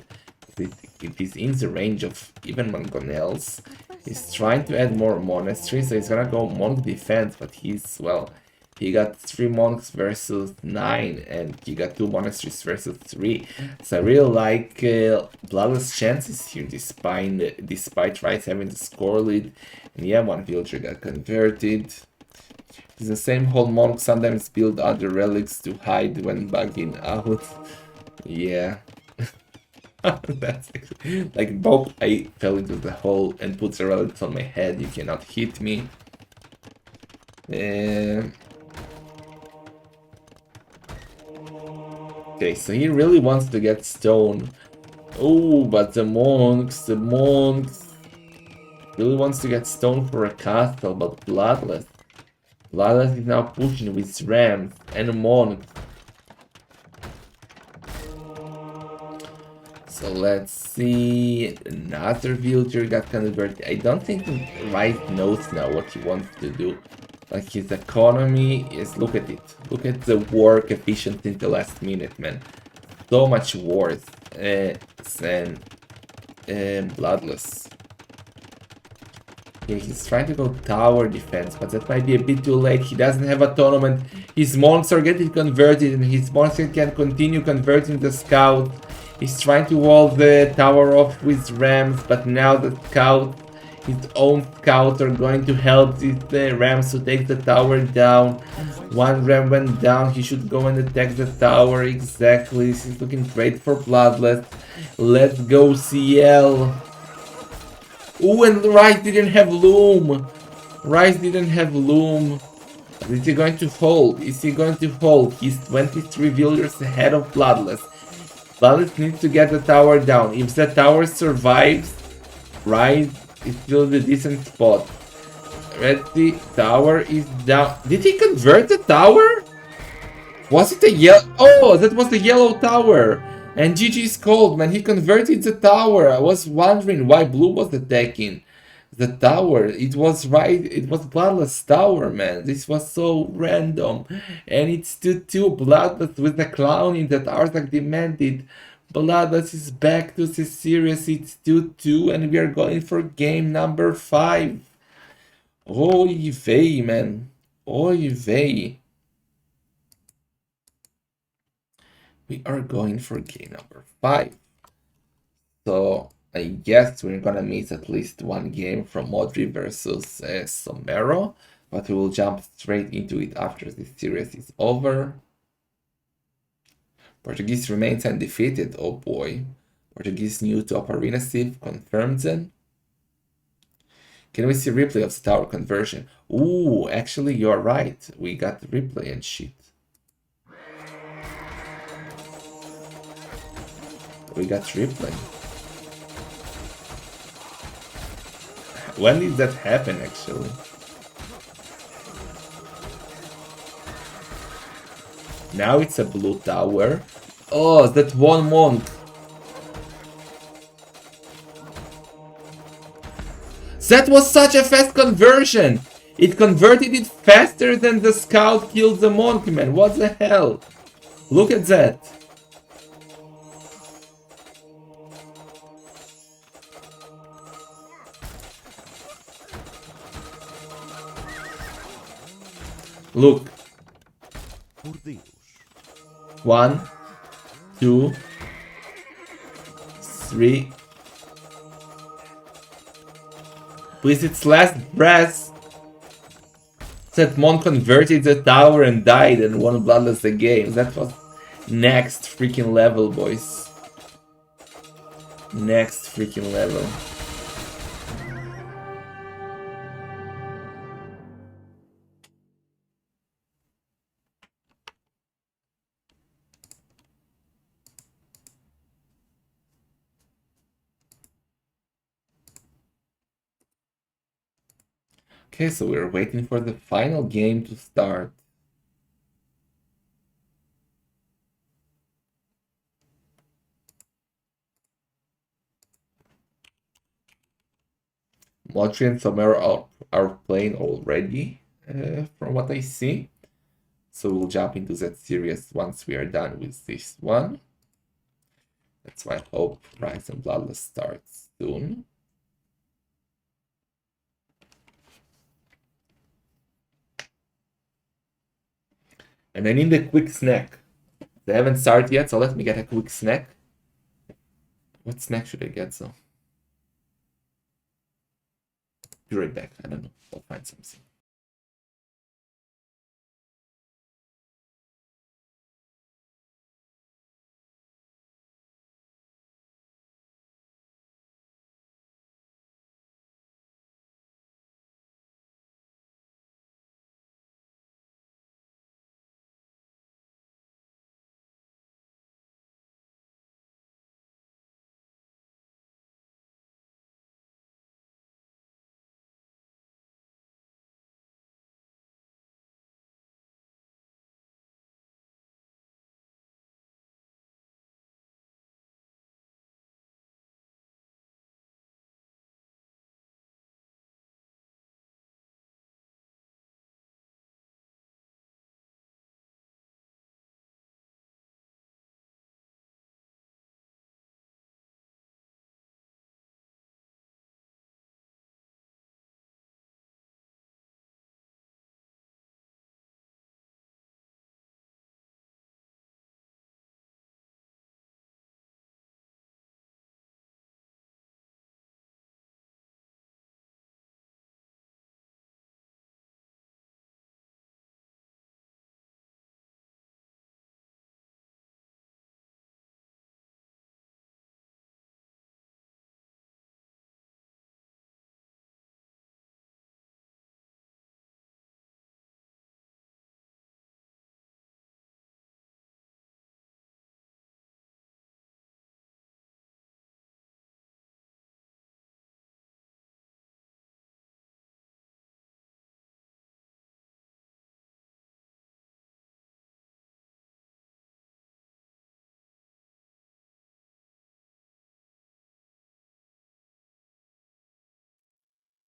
It is in the range of even Mangonels. He's trying to add more monasteries, so he's gonna go monk defense, but he's, well, he got 3 monks versus 9, and he got 2 monasteries versus 3. So I really like Bloodless chances here, despite Rice having the score lead. And yeah, 1 villager got converted. It's the same whole monk sometimes build other relics to hide when bugging out. Yeah. That's actually, like, Bob, I fell into the hole and put the relics on my head. You cannot hit me. Okay, so he really wants to get stone. Oh, but the monks really wants to get stone for a castle, but Bloodless. Bloodless is now pushing with rams and monks. So let's see. Another villager got converted. I don't think Rice knows now what he wants to do. Like, his economy is, look at it. Look at the work efficiency in the last minute, man. So much worse than Bloodless. Okay, he's trying to go tower defense, but that might be a bit too late. He doesn't have a tournament. His monks are getting converted, and his monks can continue converting the scout. He's trying to wall the tower off with rams, but now the scout, his own scouts are going to help the rams to take the tower down. 1 ram went down, he should go and attack the tower. Exactly, this is looking great for Bloodless. Let's go CL. Oh, and Rice didn't have loom. Rice didn't have loom. Is he going to hold? Is he going to hold? He's 23 villagers ahead of Bloodless. Bloodless needs to get the tower down. If the tower survives, Rice is still in a decent spot. Ready, tower is down. Did he convert the tower? Was it a yellow? Oh, that was the yellow tower. And GG's cold, man. He converted the tower. I was wondering why blue was attacking the tower. It was right. It was Bloodless tower, man. This was so random. And it's 2-2. Bloodless with the clowning that Arthak demanded. Bloodless is back to the series. It's 2-2, and we are going for game number 5. Oy vey, man. Oy vey. We are going for game number 5. So I guess we're gonna miss at least 1 game from Modri versus Somero, but we will jump straight into it after this series is over. Portuguese remains undefeated, oh boy. Portuguese new top arena Civ confirmed then. Can we see replay of the tower conversion? Ooh, actually you're right. We got the replay and shit. We got replay. When did that happen actually? Now it's a blue tower. Oh, that 1 monk. That was such a fast conversion! It converted it faster than the scout killed the monkey, man. What the hell? Look at that. Look. 1, 2, 3. With its last breath, that Mon converted the tower and died and won Bloodless the game. That was next freaking level, boys. Next freaking level. Okay, so we're waiting for the final game to start. Mochi and Somero are playing already, from what I see. So we'll jump into that series once we are done with this one. That's why I hope Rise and Bloodless starts soon. And I need a quick snack. They haven't started yet, so let me get a quick snack. What snack should I get, though? Be right back. I don't know. I'll find something.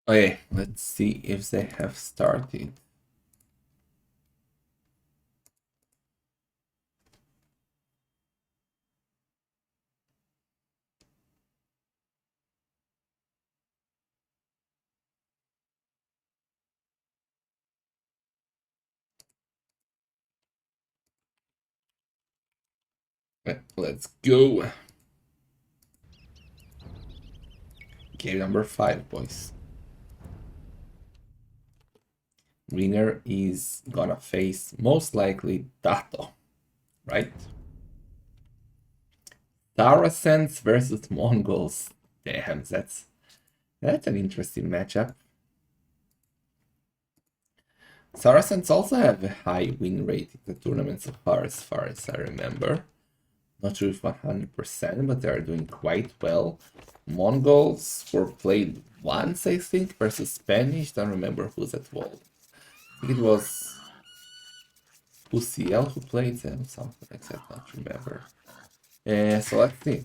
Okay, let's see if they have started. Let's go. Game number 5, boys. Winner is gonna face most likely Dato, right? Saracens versus Mongols. Damn, that's an interesting matchup. Saracens also have a high win rate in the tournament so far as I remember. Not sure if 100%, but they are doing quite well. Mongols were played once, I think, versus Spanish. Don't remember who's at wall. I think it was UCL who played them, something like that, not remember. So let's see.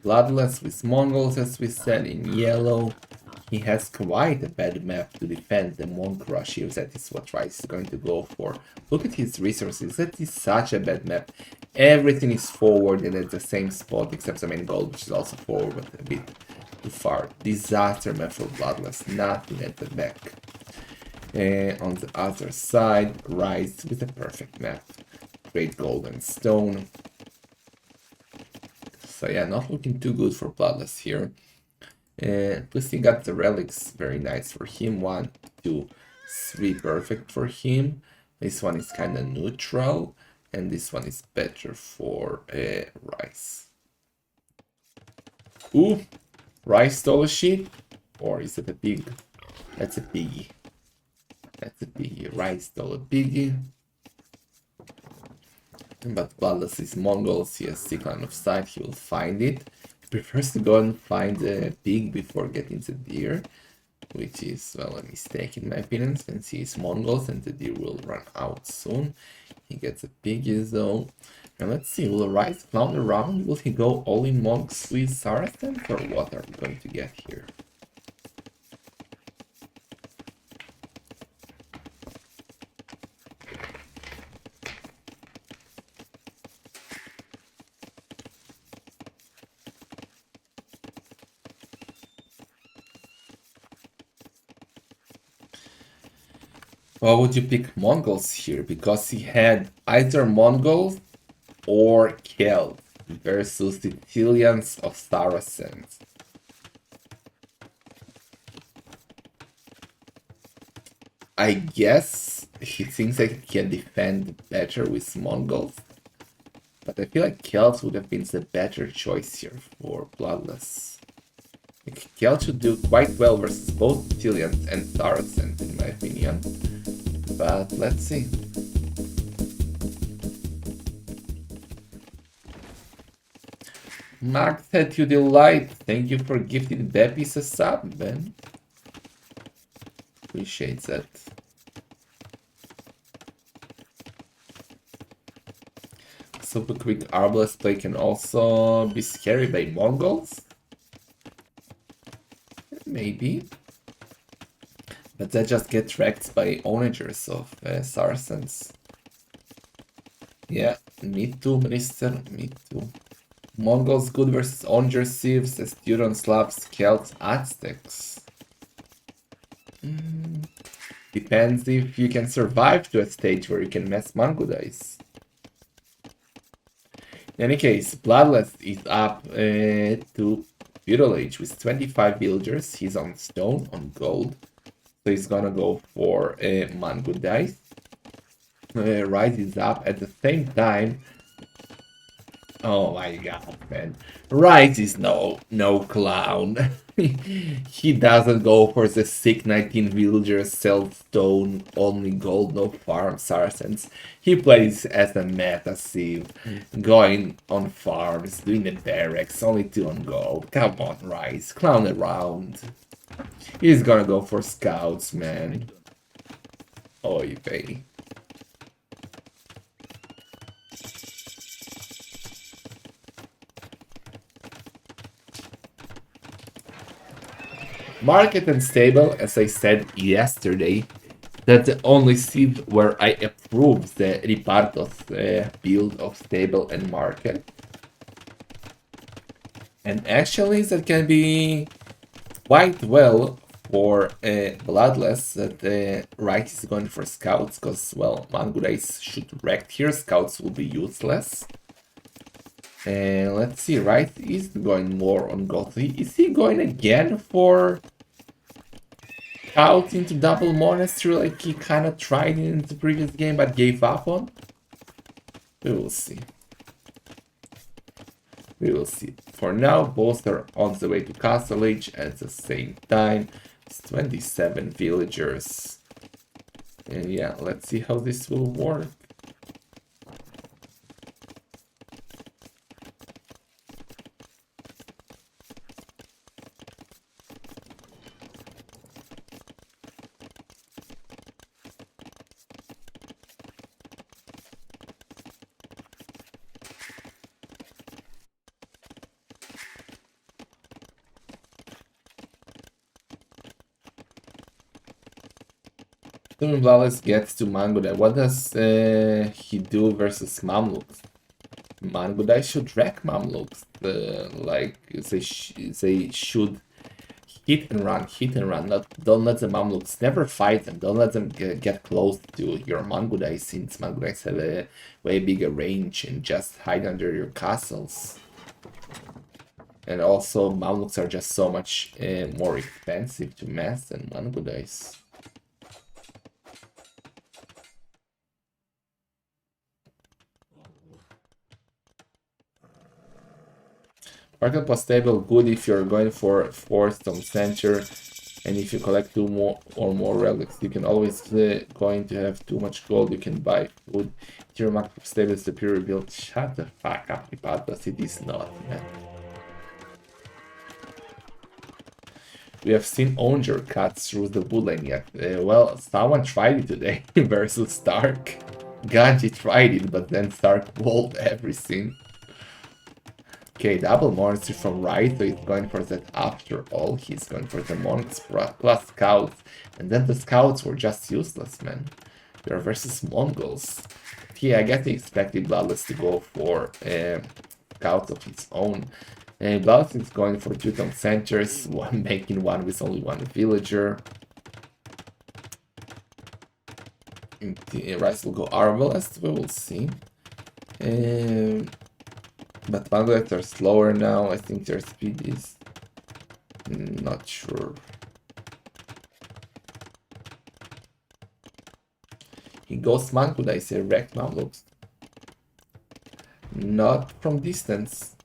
Bloodless with Mongols, as we said, in yellow. he has quite a bad map to defend the Monk Rush here. That is what Rice is going to go for. Look at his resources. That is such a bad map. Everything is forward and at the same spot except the main goal, which is also forward but a bit too far. Disaster map for Bloodless. Nothing at the back. On the other side, Rice with a perfect map. Great golden stone. So yeah, not looking too good for Bloodless here. Plus he got the relics, very nice for him. 1, 2, 3, perfect for him. This one is kind of neutral, and this one is better for Rice. Ooh, Rice stole a sheep, or is it a pig? That's a piggy. That's a piggy. Rice stole a piggy. But Bloodless is Mongols, he has sick line of sight, he will find it. He prefers to go and find a pig before getting the deer, which is, well, a mistake in my opinion, since he is Mongols and the deer will run out soon. He gets a piggy though. And let's see, will Rice clown around? Will he go all in monks with Saracens, or what are we going to get here? Why would you pick Mongols here? Because he had either Mongols or Celts versus Sicilians of Saracens. I guess he thinks that he can defend better with Mongols, but I feel like Celts would have been the better choice here for Bloodless. Like, Celts should do quite well versus both Sicilians and Saracens, in my opinion. But let's see. Mark said you delight. Thank you for gifting Beppis a sub, Ben. Appreciate that. Super quick Arbalest play can also be scary by Mongols. Maybe. But that just gets wrecked by onagers of Saracens. Yeah, me too, Minister, me too. Mongols good versus onagers, Sieves, Esturion, Slavs, Celts, Aztecs. Depends if you can survive to a stage where you can mess Mangudais. In any case, Bloodless is up to Feudal Age with 25 villagers. He's on stone, on gold. So he's gonna go for Mangudais. Rise is up at the same time. Oh my god, man. Rise is no clown. He doesn't go for the sick 19 villagers, sell stone, only gold, no farm Saracens. He plays as a meta sieve, going on farms, doing the barracks, only 2 on gold. Come on, Rise, clown around. He's gonna go for scouts, man. Oy vey. Market and stable, as I said yesterday, that's the only seed where I approve the Ripardo's build of stable and market. And actually that can be quite well for Bloodless that Right is going for scouts, because, well, Mangudais should wreck here, scouts will be useless. And let's see, Right is going more on Gothi. Is he going again for out into double monastery like he kind of tried in the previous game but gave up on? We will see. We will see. For now, both are on the way to Castle Age at the same time. It's 27 villagers. And yeah, let's see how this will work. Assuming Bloodless gets to Mangudai, what does he do versus Mamluks? Mangudai should wreck Mamluks. Like, they should hit and run, hit and run. Don't let the Mamluks, never fight them. Don't let them get close to your Mangudai, since Mangudais have a way bigger range and just hide under your castles. And also, Mamluks are just so much more expensive to mass than Mangudais. Market plus table good if you're going for 4-stone center, and if you collect 2 more or more relics, you can always going to have too much gold. You can buy food. Your market plus table is the pure build. Shut the fuck up, Bloodless. It is not, man. We have seen Onger cut through the wood lane yet. Well, someone tried it today versus Stark. Ganji tried it, but then Stark walled everything. Okay, double monster from right, so he's going for that after all. He's going for the monks plus scouts. And then the scouts were just useless, man. They're versus Mongols. Yeah, I guess he expected Bloodless to go for scouts of his own. And Bloodless is going for 2 town centers, making one with only 1 villager. Rice will go Arbalest, we will see. But Bangladesh are slower now. I think their speed is not sure. He goes Mankud, I say wreck Mamluks. Not from distance.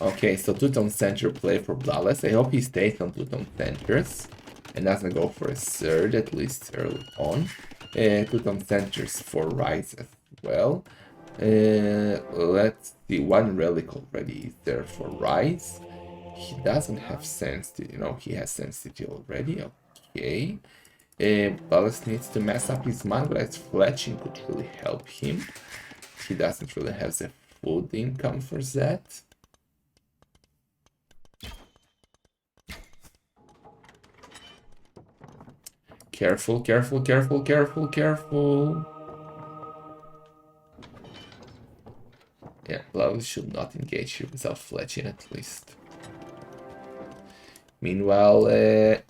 Okay, so 2-tone center play for Bloodless. I hope he stays on 2-tone centers and doesn't go for a third, at least early on. 2-tone centers for Rise as well. Let's see, 1 relic already is there for Rise. He doesn't have sensitivity, he has sensitivity already. Okay. Bloodless needs to mess up his mana, but fletching could really help him. He doesn't really have the food income for that. Careful, careful, careful, careful, careful. Yeah, Bloodless should not engage here without fletching at least. Meanwhile,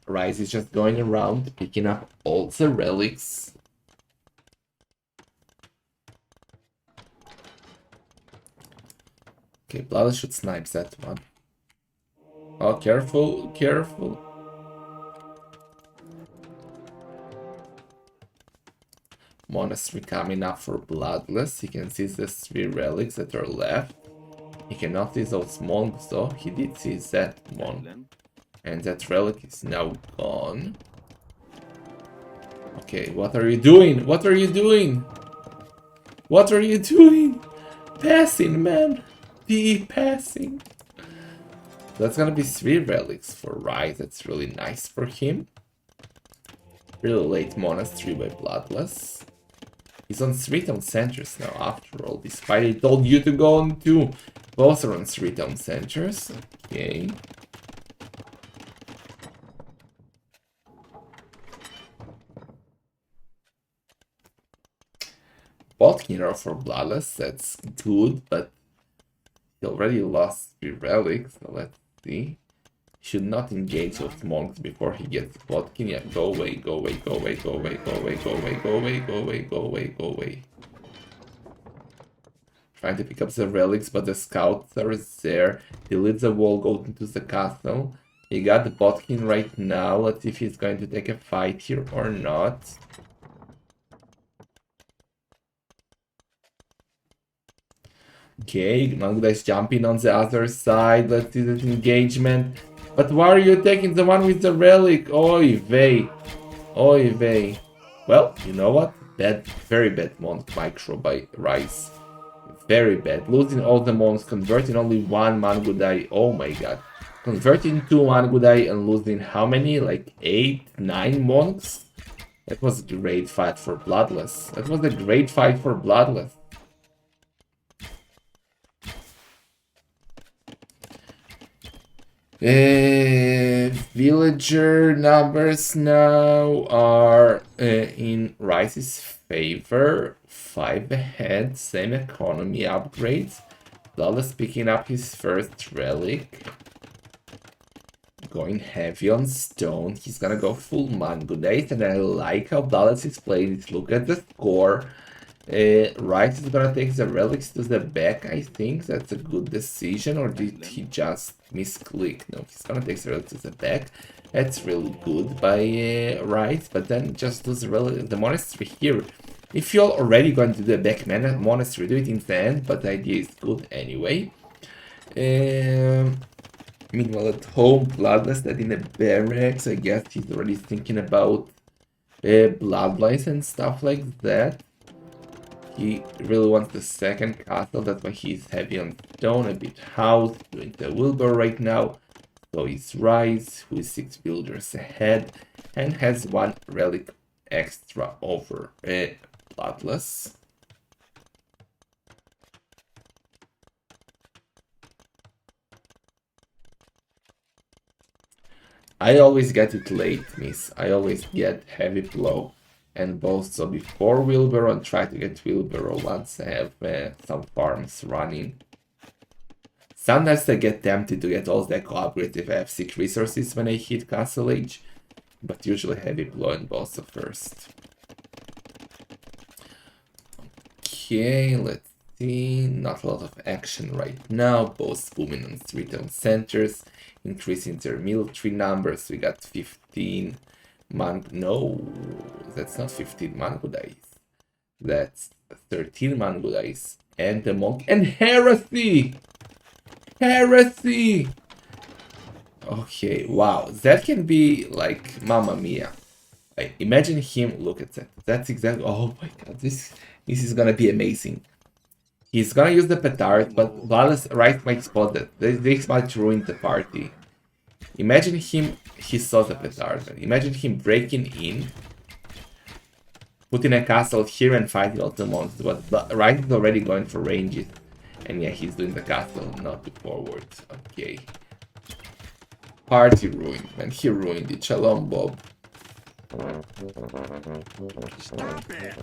Rise is just going around, picking up all the relics. Okay, Bloodless should snipe that one. Oh, careful, careful. Monastery coming up for Bloodless. He can see the 3 relics that are left. He cannot see those monks though. He did see that monk. And that relic is now gone. Okay, what are you doing? What are you doing? What are you doing? Passing, man. PE passing. That's gonna be 3 relics for Rise. That's really nice for him. Really late monastery by Bloodless. He's on 3-town centers now, after all, despite I told you to go on 2. Both are on 3-town centers. Okay. Botkin for Bloodless, that's good, but he already lost 3 relics, so let's see. Should not engage those monks before he gets Botkin. Yeah, go away, go away, go away, go away, go away, go away, go away, go away, go away, go away. Trying to pick up the relics, but the scouts are there. He leads the wall, goes into the castle. He got the Botkin right now. Let's see if he's going to take a fight here or not. Okay, Magda is jumping on the other side. Let's see this engagement. But why are you taking the one with the relic? Oy vey. Oy vey. Well, you know what? Bad, very bad monk micro by Rice. Very bad. Losing all the monks, converting only 1 Mangudai. Oh my god. Converting 2 Mangudai and losing how many? Like 8, 9 monks? That was a great fight for Bloodless. That was a great fight for Bloodless. Villager numbers now are in Rice's favor. 5 ahead, same economy upgrades. Bloodless picking up his first relic. Going heavy on stone. He's gonna go full Mango Days, and I like how Bloodless is playing it. Look at the score. Rice is gonna take the relics to the back, I think. That's a good decision, or did he just misclick? No, he's gonna take the relics to the back. That's really good by Rice, but then just do the monastery here. If you're already going to do the back monastery, do it in the end, but the idea is good anyway. Meanwhile, at home, Bloodless that in a barracks, I guess he's already thinking about bloodlines and stuff like that. He really wants the second castle, that's why he's heavy on stone, a bit house, doing the Wilbur right now. So he's Rise, who is 6 builders ahead, and has 1 relic extra over Bloodless. I always get it late, miss. I always get heavy blow and both. So before Wilbur, and try to get Wilbur once I have some farms running. Sometimes I get tempted to get all the upgrades if I have 6 resources when I hit Castle Age, but usually heavy blow and boss first. Okay, let's see. Not a lot of action right now. Both booming on street town centers, increasing their military numbers. We got 15 no, that's not 15 Mango Dice. That's 13 Mango Dice. And the monk and heresy! Heresy! Okay, wow. That can be like Mamma Mia. Like, imagine him, look at that. That's exactly, oh my god, this is gonna be amazing. He's gonna use the petard, but Bloodless right might spot that. This might ruin the party. Imagine him, he saw the petard. Imagine him breaking in, putting a castle here and fighting all the monsters. But Right is already going for ranges. And yeah, he's doing the castle, not the forward. Okay. Party ruined, man. He ruined it. Shalom, Bob. Stop it!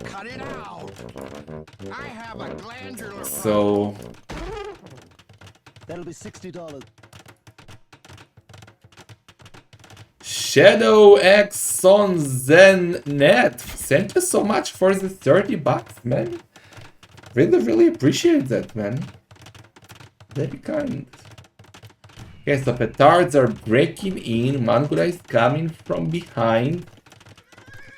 Cut it out! I have a glandular. So that'll be $60. Shadow X on Zen Net. Thank you so much for the 30 bucks, man. Really appreciate that, man. Very kind. Okay, so petards are breaking in. Mangura is coming from behind.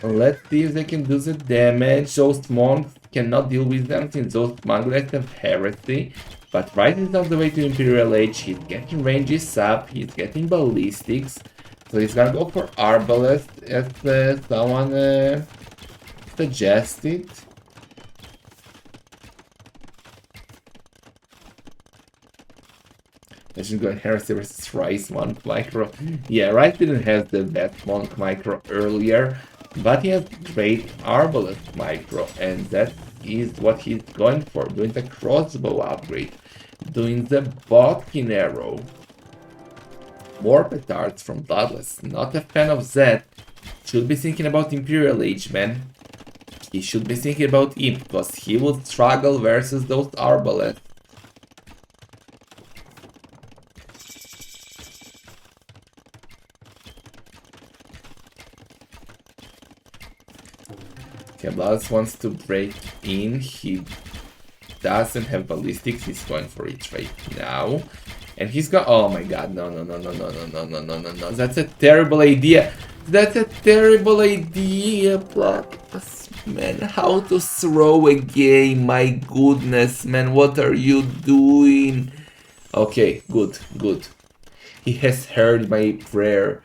Let's see if they can do the damage. Those monks cannot deal with them since those Manguras have heresy. But right is on the way to Imperial Age. He's getting ranges up. He's getting ballistics. So he's gonna go for Arbalest as someone suggested. Imagine going Heresy versus Rice Monk Micro. Yeah, Rice didn't have the best Monk Micro earlier, but he has great Arbalest Micro, and that is what he's going for. Doing the crossbow upgrade, doing the Bodkin arrow. More petards from Bloodless. Not a fan of that. Should be thinking about Imperial Age, man. He should be thinking about Imp, because he would struggle versus those Arbalests. Okay, Bloodless wants to break in. He doesn't have ballistics. He's going for it right now. And he's got, oh my god, no. That's a terrible idea. That's a terrible idea, Bloodless, man. How to throw a game, my goodness, man. What are you doing? Okay, good. He has heard my prayer.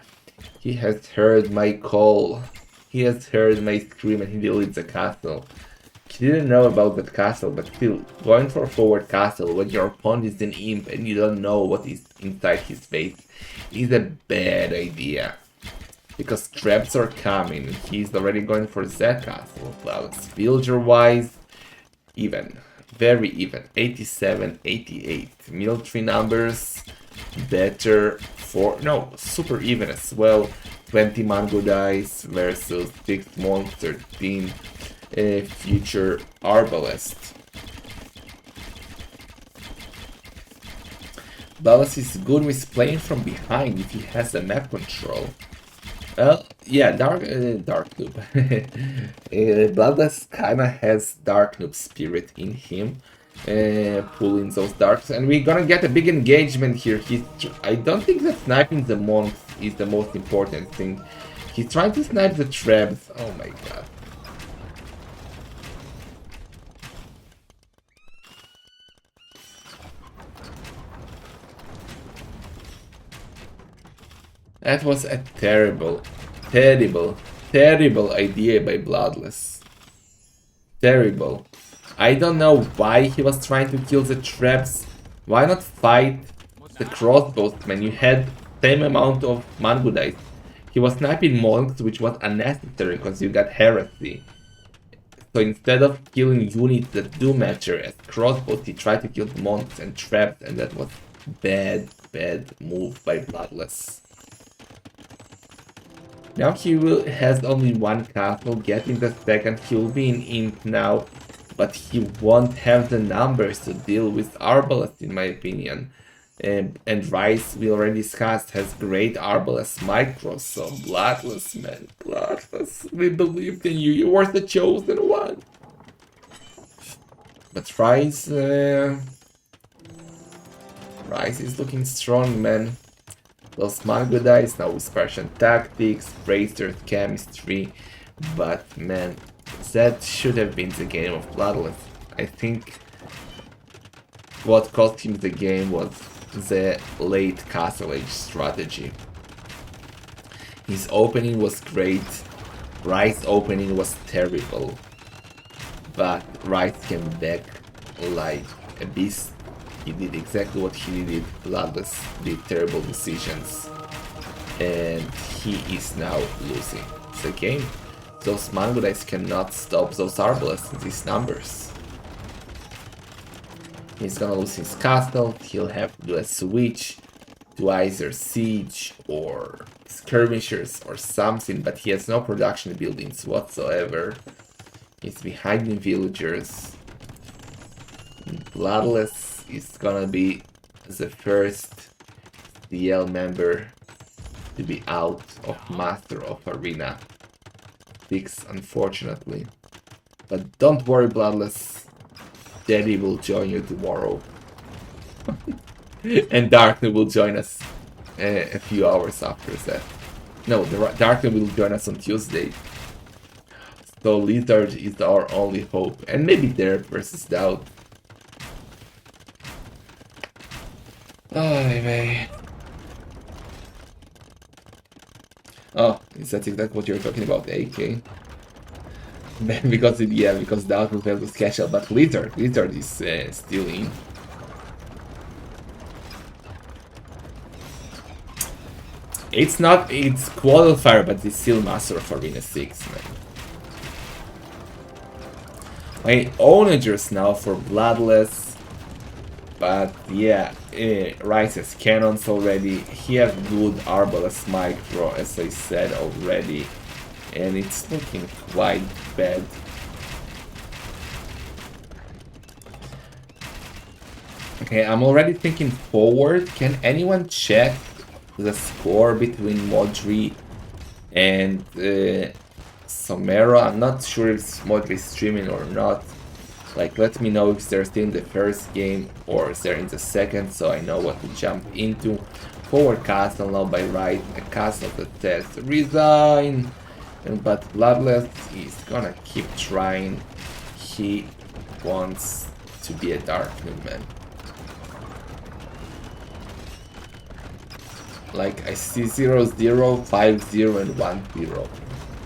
He has heard my call. He has heard my scream and he deletes the castle. He didn't know about that castle, but still, going for a forward castle when your opponent is an imp and you don't know what is inside his face is a bad idea. Because traps are coming, he's already going for that castle. Well, villager-wise, even. Very even. 87, 88. Military numbers better for... No, super even as well. 20 Mango Dice versus 6 Monster 13 Future Arbalest. Bloodless is good with playing from behind if he has the map control. Well, yeah, Dark Noob. Bloodless kinda has Dark Noob spirit in him, pulling those darks, and we're gonna get a big engagement here. I don't think that sniping the monks is the most important thing. He's trying to snipe the traps. Oh my god. That was a terrible idea by Bloodless. Terrible. I don't know why he was trying to kill the traps. Why not fight the crossbowmen? You had same amount of Mango Dice. He was sniping monks, which was unnecessary because you got heresy. So instead of killing units that do matter as crossbows, he tried to kill monks and traps, and that was bad move by Bloodless. Now he has only one castle, getting the second he will be in Imp now, but he won't have the numbers to deal with Arbalest in my opinion. And Rice, we already discussed, has great Arbalest micro, so Bloodless, man, Bloodless, we believed in you, you were the chosen one. But Rice is looking strong, man. Those Mango Dice now with Spartan Tactics, Bracer Chemistry, but man, that should have been the game of Bloodless. I think what cost him the game was the late Castle Age strategy. His opening was great, Rice's opening was terrible, but Rice came back like a beast. He did exactly what he needed. Bloodless did terrible decisions, and he is now losing the game. Those Mango Dice cannot stop those Arbalests in these numbers. He's gonna lose his castle. He'll have to do a switch to either siege or skirmishers or something, but he has no production buildings whatsoever. He's behind in villagers. Bloodless is gonna be the first DL member to be out of Master of Arena 6, unfortunately. But don't worry, Bloodless. Daddy will join you tomorrow. And Darkness will join us a few hours after that. No, Darkness will join us on Tuesday. So Lizard is our only hope. And maybe Dare versus Doubt. Ay, man. Oh, is that exactly what you're talking about, AK? because Doubt will have to catch up, but Lizard is still in. It's qualifier, but it's still Master of Arena 6, man. My onagers now for Bloodless. But yeah, Rice has cannons already. He has good Arbalest micro, as I said already. And it's looking quite bad. Okay, I'm already thinking forward. Can anyone check the score between Modri and Somero? I'm not sure if Modri is streaming or not. Like, let me know if they're still in the first game or if they're in the second, so I know what to jump into. Forward castle now by right, a castle that says resign. But Bloodless is gonna keep trying. He wants to be a Dark Noob, man. Like, I see 0-0, 5-0 and 1-0.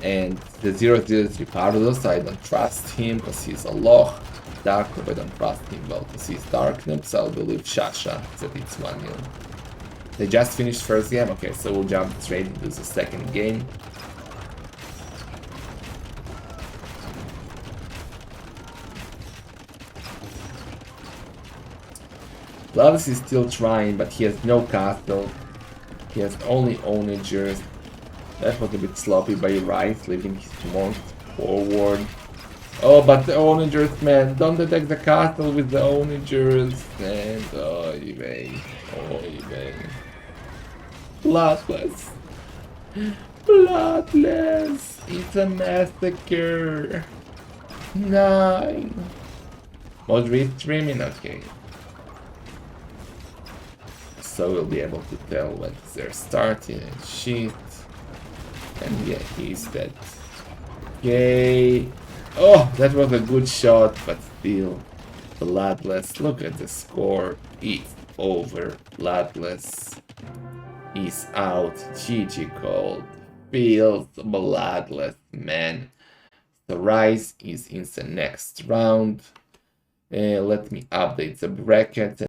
And the 0-0 is Ricardo, so I don't trust him because he's a loch. Dark Noob, I don't trust him well because he's Dark Noob, so I'll believe Shasha that it's 1-0. They just finished first game, okay, so we'll jump straight into the second game. Bloodless is still trying, but he has no castle. He has only onagers. That was a bit sloppy by Rice, leaving his monks forward. Oh, but the onagers, man, don't attack the castle with the onagers. And oy vey, oy vey. Bloodless. Bloodless. It's a massacre. 9. Moderate streaming, okay. So we'll be able to tell when they're starting and shit. And yeah, he's dead. Okay. Oh, that was a good shot, but still. Bloodless. Look at the score. It's over. Bloodless is out. GG called. Feels Bloodless, man. The Rise is in the next round. Let me update the bracket.